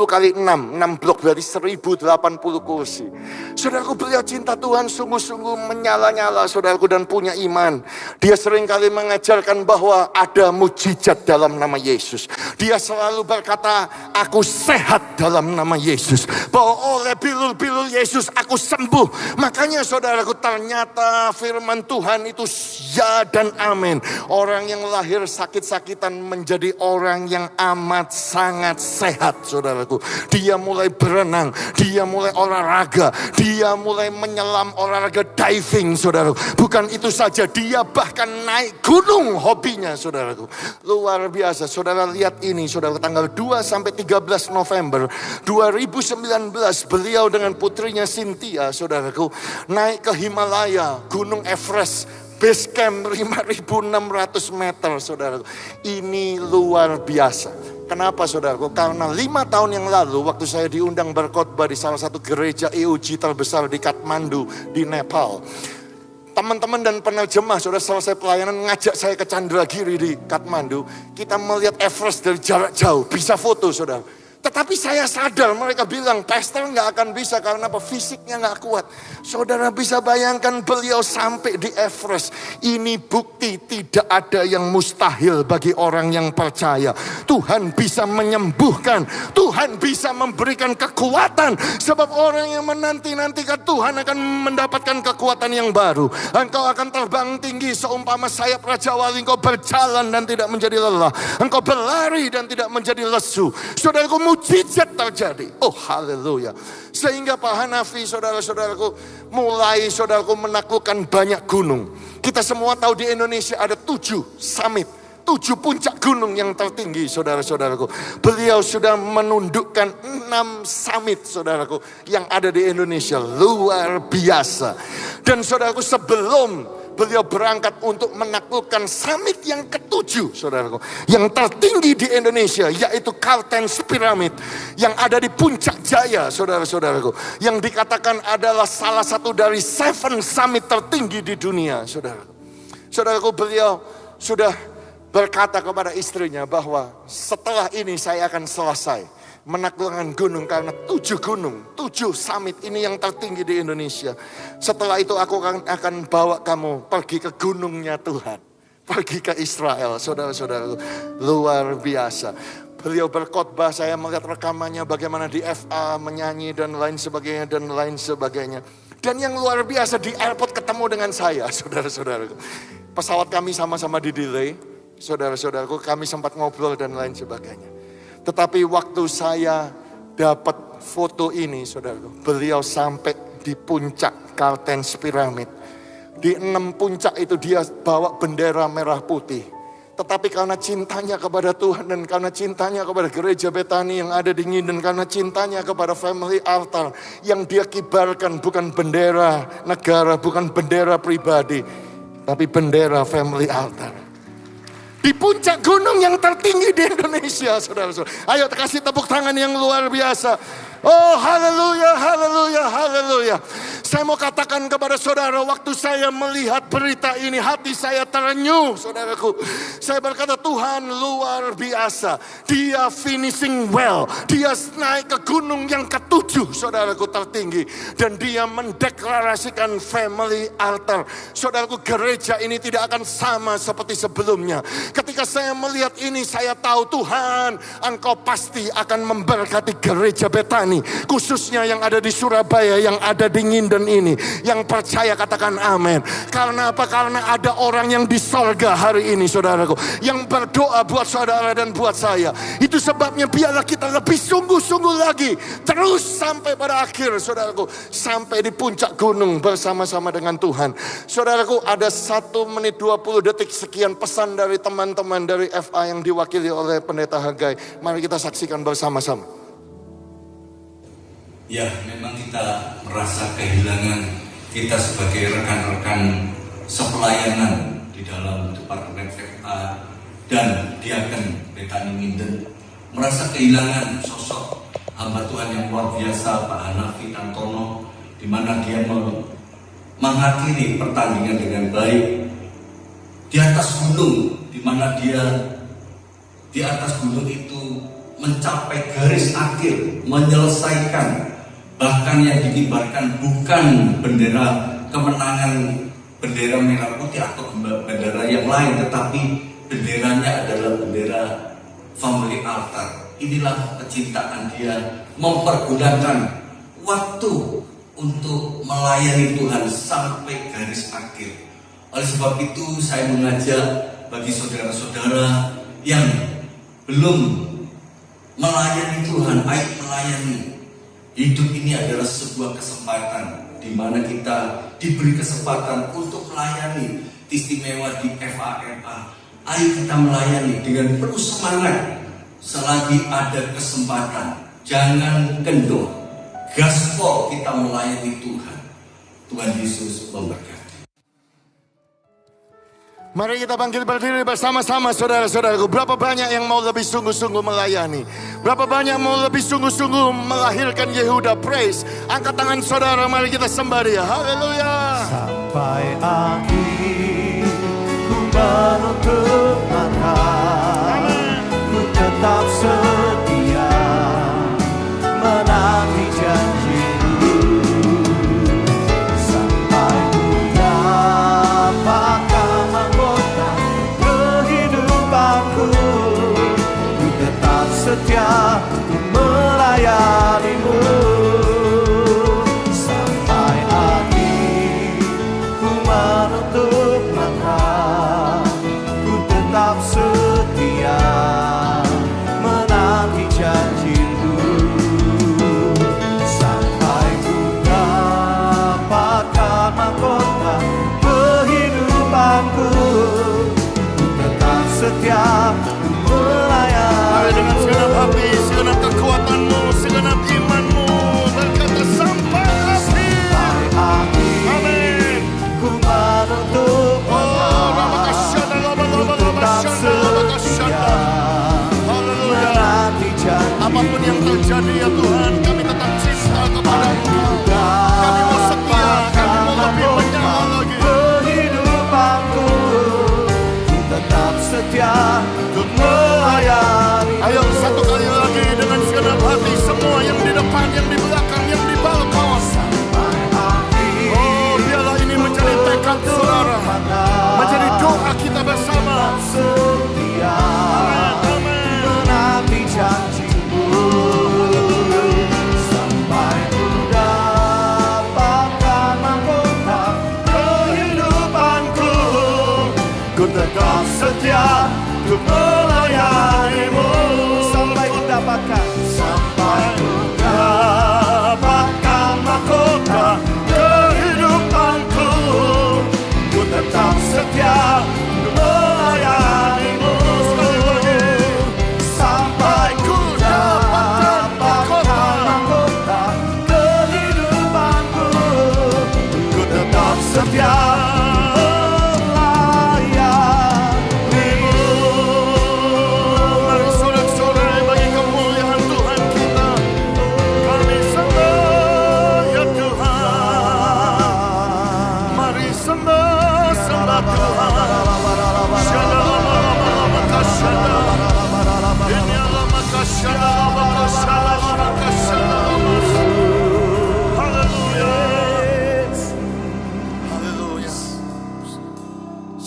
kali 6 blok berarti 1080 kursi. Saudaraku, beliau cinta Tuhan sungguh-sungguh menyala-nyala, saudaraku, dan punya iman. Dia sering kali mengajarkan bahwa ada mujizat dalam nama Yesus. Dia selalu berkata, aku sehat dalam nama Yesus. Bahwa oleh bilul-bilul Yesus aku sembuh. Makanya saudaraku, ternyata firman Tuhan itu ya dan amin. Orang yang lahir sakit-sakitan menjadi orang yang amat sangat sehat, saudaraku. Dia mulai berenang, dia mulai olahraga, dia mulai menyelam, olahraga diving, saudaraku. Bukan itu saja, dia bahkan naik gunung hobinya, saudaraku. Luar biasa, saudara lihat ini, saudara, tanggal 2 sampai 13 November 2019, beliau dengan putrinya Cynthia, saudaraku, naik ke Himalaya, Gunung Everest. Base camp 5.600 meter, saudaraku. Ini luar biasa. Kenapa, saudaraku? Karena 5 tahun yang lalu waktu saya diundang berkhotbah di salah satu gereja EOG terbesar di Kathmandu, di Nepal. Teman-teman dan penerjemah, saudara, selesai pelayanan ngajak saya ke Chandragiri di Kathmandu. Kita melihat Everest dari jarak jauh, bisa foto, saudara. Tetapi saya sadar, mereka bilang, pastor nggak akan bisa karena apa? Fisiknya nggak kuat. Saudara bisa bayangkan beliau sampai di Everest. Ini bukti tidak ada yang mustahil bagi orang yang percaya. Tuhan bisa menyembuhkan, Tuhan bisa memberikan kekuatan. Sebab orang yang menanti-nantikan Tuhan akan mendapatkan kekuatan yang baru. Engkau akan terbang tinggi seumpama sayap Raja Wali. Engkau berjalan dan tidak menjadi lelah. Engkau berlari dan tidak menjadi lesu. Saudaraku, mujizat terjadi. Oh, haleluya. Sehingga Pak Hanafi, saudara-saudaraku, mulai, saudaraku, menaklukkan banyak gunung. Kita semua tahu di Indonesia ada 7 summit, 7 puncak gunung yang tertinggi, saudara-saudaraku. Beliau sudah menundukkan 6 summit, saudaraku, yang ada di Indonesia. Luar biasa. Dan saudaraku, sebelum beliau berangkat untuk menaklukkan summit yang ke-7, saudaraku, yang tertinggi di Indonesia, yaitu Carlton's Pyramid, yang ada di Puncak Jaya, saudara-saudaraku, yang dikatakan adalah salah satu dari 7 summit tertinggi di dunia, saudaraku. Saudaraku, beliau sudah berkata kepada istrinya bahwa setelah ini saya akan selesai menaklukkan gunung, karena 7 gunung, 7 summit ini yang tertinggi di Indonesia. Setelah itu aku akan bawa kamu pergi ke gunungnya Tuhan, pergi ke Israel, saudara-saudara. Luar biasa. Beliau berkhotbah, saya melihat rekamannya bagaimana di FA menyanyi dan lain sebagainya dan lain sebagainya. Dan yang luar biasa, di airport ketemu dengan saya, saudara-saudara. Pesawat kami sama-sama di delay, saudara-saudaraku, kami sempat ngobrol dan lain sebagainya. Tetapi waktu saya dapat foto ini, saudaraku, beliau sampai di puncak Carlton's Pyramid. Di 6 puncak itu dia bawa bendera merah putih. Tetapi karena cintanya kepada Tuhan dan karena cintanya kepada gereja Betani yang ada di Nginden, karena cintanya kepada Family Altar, yang dia kibarkan bukan bendera negara, bukan bendera pribadi, tapi bendera Family Altar. Di puncak gunung yang tertinggi di Indonesia, saudara-saudara. Ayo kasih tepuk tangan yang luar biasa. Oh, haleluya, haleluya, haleluya. Saya mau katakan kepada saudara, waktu saya melihat berita ini, hati saya terenyuh, saudaraku. Saya berkata, Tuhan luar biasa. Dia finishing well. Dia naik ke gunung yang ke-7, saudaraku, tertinggi. Dan dia mendeklarasikan family altar. Saudaraku, gereja ini tidak akan sama seperti sebelumnya. Ketika saya melihat ini, saya tahu Tuhan, Engkau pasti akan memberkati gereja Betani. Khususnya yang ada di Surabaya, yang ada di Nginden ini. Yang percaya katakan amin. Karena apa? Karena ada orang yang di sorga hari ini, saudaraku, yang berdoa buat saudara dan buat saya. Itu sebabnya biarlah kita lebih sungguh-sungguh lagi. Terus sampai pada akhir, saudaraku. Sampai di puncak gunung bersama-sama dengan Tuhan. Saudaraku, ada 1 menit 20 detik sekian pesan dari teman-teman dari FA yang diwakili oleh Pendeta Hagai. Mari kita saksikan bersama-sama. Ya, memang kita merasa kehilangan kita sebagai rekan-rekan sepelayanan di dalam Departemen FA dan Diaken Betani Nginden. Merasa kehilangan sosok hamba Tuhan yang luar biasa, Pak Hanafi Tantono, di mana dia mengakhiri pertandingan dengan baik di atas gunung, di mana dia di atas gunung itu mencapai garis akhir, menyelesaikan. Bahkan yang dikibarkan bukan bendera kemenangan, bendera merah putih atau bendera yang lain, tetapi benderanya adalah bendera family altar. Inilah kecintaan dia, mempergunakan waktu untuk melayani Tuhan sampai garis akhir. Oleh sebab itu saya mengajak bagi saudara-saudara yang belum melayani Tuhan, ayo melayani. Hidup ini adalah sebuah kesempatan di mana kita diberi kesempatan untuk melayani, istimewa di FAMA. Ayo kita melayani dengan penuh semangat selagi ada kesempatan. Jangan kendor, gaspol kita melayani Tuhan. Tuhan Yesus memberkati. Mari kita bangkit berdiri bersama-sama, saudara-saudaraku. Berapa banyak yang mau lebih sungguh-sungguh melayani? Berapa banyak mau lebih sungguh-sungguh melahirkan Yehuda Praise? Angkat tangan saudara, mari kita sembah Dia. Haleluya. Sampai akhir ku menuntut langkah, ku tetap setia menanti janji-Mu. Sampai ku dapatkan mahkota kehidupanku, ku tetap setia untuk melayani-Mu. Sampai akhir ku menutup langkah, ku tetap setia menanti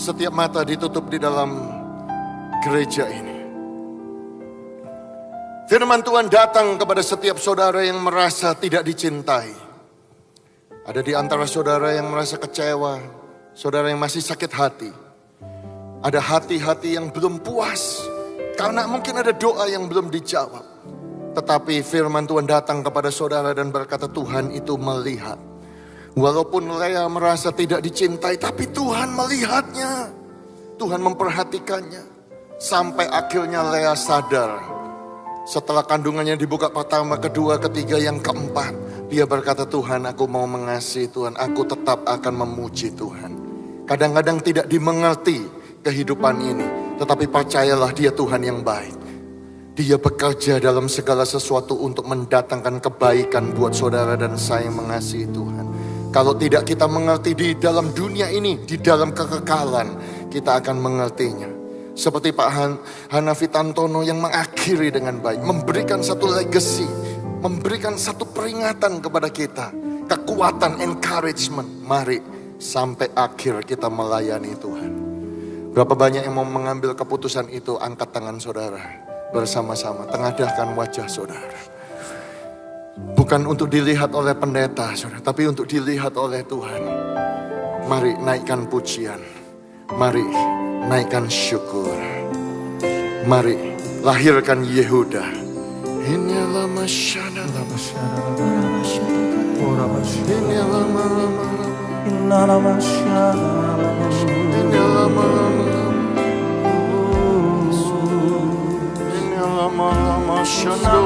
setiap mata ditutup di dalam gereja ini. Firman Tuhan datang kepada setiap saudara yang merasa tidak dicintai. Ada di antara saudara yang merasa kecewa, saudara yang masih sakit hati. Ada hati-hati yang belum puas, karena mungkin ada doa yang belum dijawab. Tetapi firman Tuhan datang kepada saudara dan berkata, Tuhan itu melihat. Walaupun Lea merasa tidak dicintai, tapi Tuhan melihatnya. Tuhan memperhatikannya. Sampai akhirnya Lea sadar. Setelah kandungannya dibuka pertama, kedua, ketiga, yang keempat. Dia berkata, Tuhan, aku mau mengasihi Tuhan. Aku tetap akan memuji Tuhan. Kadang-kadang tidak dimengerti kehidupan ini. Tetapi percayalah, dia Tuhan yang baik. Dia bekerja dalam segala sesuatu untuk mendatangkan kebaikan buat saudara dan saya yang mengasihi Tuhan. Kalau tidak kita mengerti di dalam dunia ini, di dalam kekekalan, kita akan mengertinya. Seperti Pak Hanafi Tantono yang mengakhiri dengan baik. Memberikan satu legacy. Memberikan satu peringatan kepada kita. Kekuatan, encouragement. Mari sampai akhir kita melayani Tuhan. Berapa banyak yang mau mengambil keputusan itu? Angkat tangan saudara. Bersama-sama. Tengadahkan wajah saudara. Bukan untuk dilihat oleh pendeta saudara. Tapi untuk dilihat oleh Tuhan. Mari naikkan pujian. Mari naikkan syukur. Mari lahirkan Yehuda. Inilah masyana lama inilah lama inilah masyana inilah masyana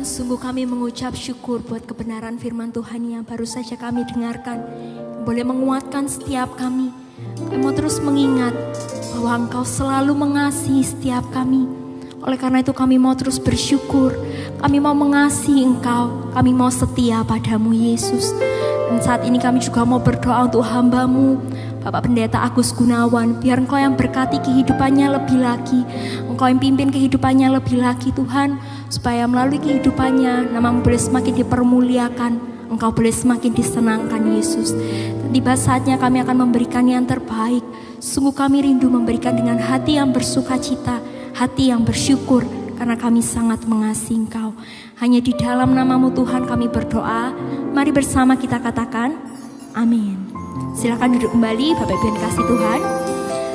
Sungguh kami mengucap syukur buat kebenaran firman Tuhan yang baru saja kami dengarkan. Boleh menguatkan setiap kami. Kami mau terus mengingat bahwa Engkau selalu mengasihi setiap kami. Oleh karena itu kami mau terus bersyukur. Kami mau mengasihi Engkau. Kami mau setia padamu Yesus. Dan saat ini kami juga mau berdoa untuk hamba-Mu, Bapak Pendeta Agus Gunawan. Biar Engkau yang berkati kehidupannya lebih lagi. Engkau yang pimpin kehidupannya lebih lagi Tuhan. Supaya melalui kehidupannya nama-Mu boleh semakin dipermuliakan. Engkau boleh semakin disenangkan Yesus. Dan tiba saatnya kami akan memberikan yang terbaik. Sungguh kami rindu memberikan dengan hati yang bersukacita, hati yang bersyukur. Karena kami sangat mengasihi Engkau. Hanya di dalam nama-Mu Tuhan kami berdoa. Mari bersama kita katakan amin. Silakan duduk kembali Bapak Ibu yang kasih Tuhan.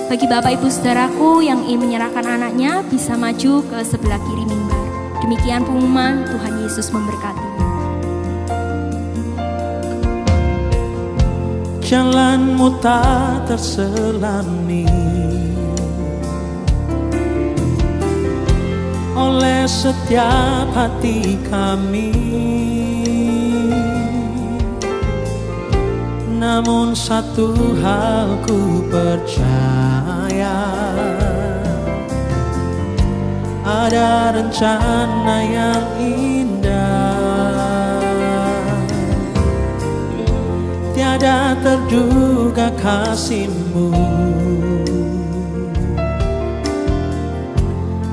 Bagi Bapak Ibu Saudaraku yang ingin menyerahkan anaknya bisa maju ke sebelah kiri mimbar. Demikian pengumuman, Tuhan Yesus memberkati. Jalanmu tak terselami oleh setiap hati kami. Namun satu hal ku percaya, ada rencana yang indah. Tiada terduga kasih-Mu,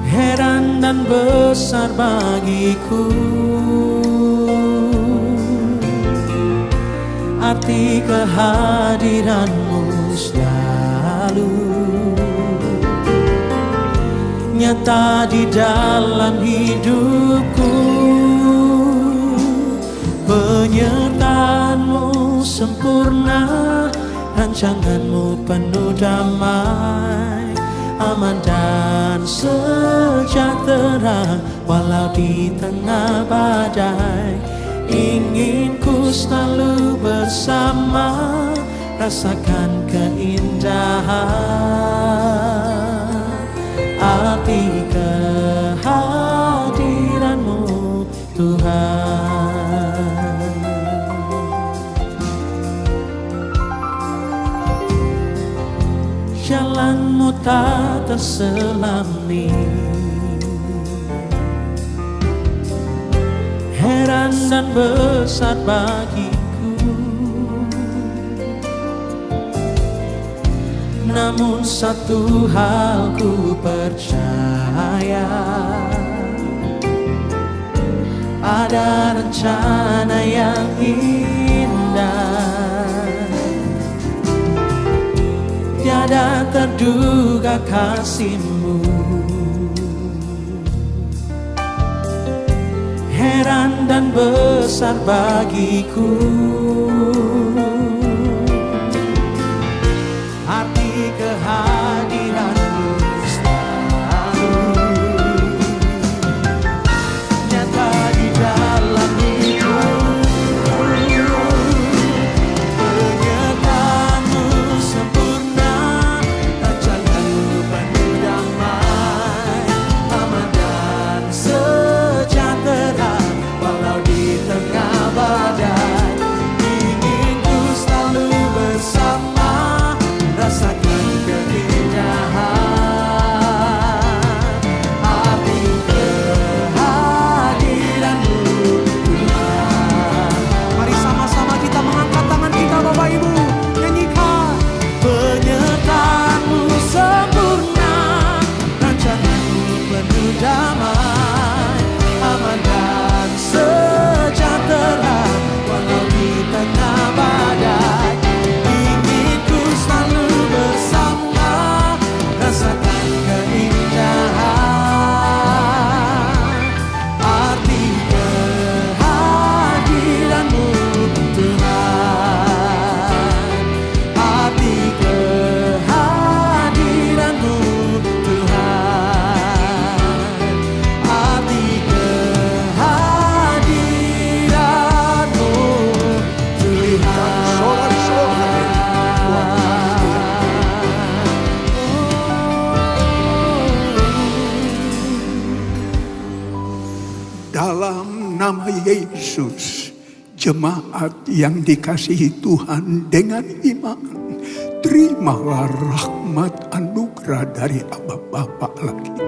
heran dan besar bagiku. Arti kehadiran-Mu selalu nyata di dalam hidupku. Penyertaan-Mu sempurna, rancangan-Mu penuh damai, aman dan sejahtera walau di tengah badai. Ingin ku selalu bersama, rasakan keindahan arti kehadiran-Mu Tuhan. Jalan-Mu tak terselami, heran dan besar bagiku. Namun satu hal ku percaya, ada rencana yang indah. Tiada terduga kasih-Mu, heran dan besar bagiku. Arti kehadiran-Mu selalu nyata di dalam hidupku. Penyertaan-Mu sempurna, rancangan-Mu penuh damai, aman dan sejahtera walau di tengah badai. Ingin ku selalu bersama, rasakan keindahan arti kehadiran-Mu Tuhan. Mari sama-sama kita mengangkat tangan kita, Bapak Ibu, nyanyikan. Penyertaan-Mu sempurna, rancangan-Mu penuh damai, aman dan sejahtera walau di tengah badai. Ingin ku selalu bersama, rasakan keindahan arti kehadiran-Mu Tuhan. Arti kehadiran-Mu Tuhan. Arti kehadiran-Mu Dalam nama Yesus, jemaat yang dikasihi Tuhan dengan iman, terimalah rahmat anugerah dari Aba Bapa Allah kita.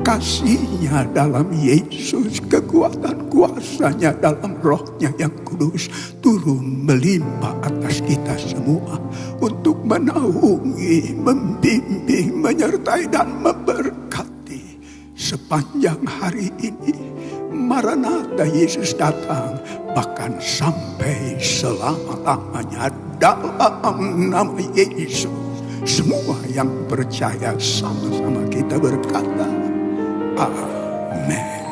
Kasih-Nya dalam Yesus, kekuatan kuasa-Nya dalam Roh-Nya yang kudus turun melimpah atas kita semua untuk menaungi, membimbing, menyertai dan memberkati sepanjang hari ini. Maranatha, Yesus datang, bahkan sampai selama-lamanya. Dalam nama Yesus, semua yang percaya sama-sama kita berkata amin.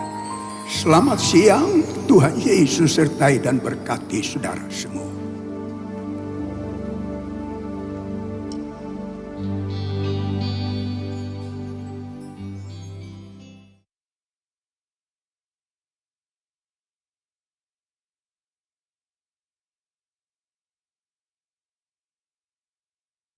Selamat siang, Tuhan Yesus sertai dan berkati saudara semua.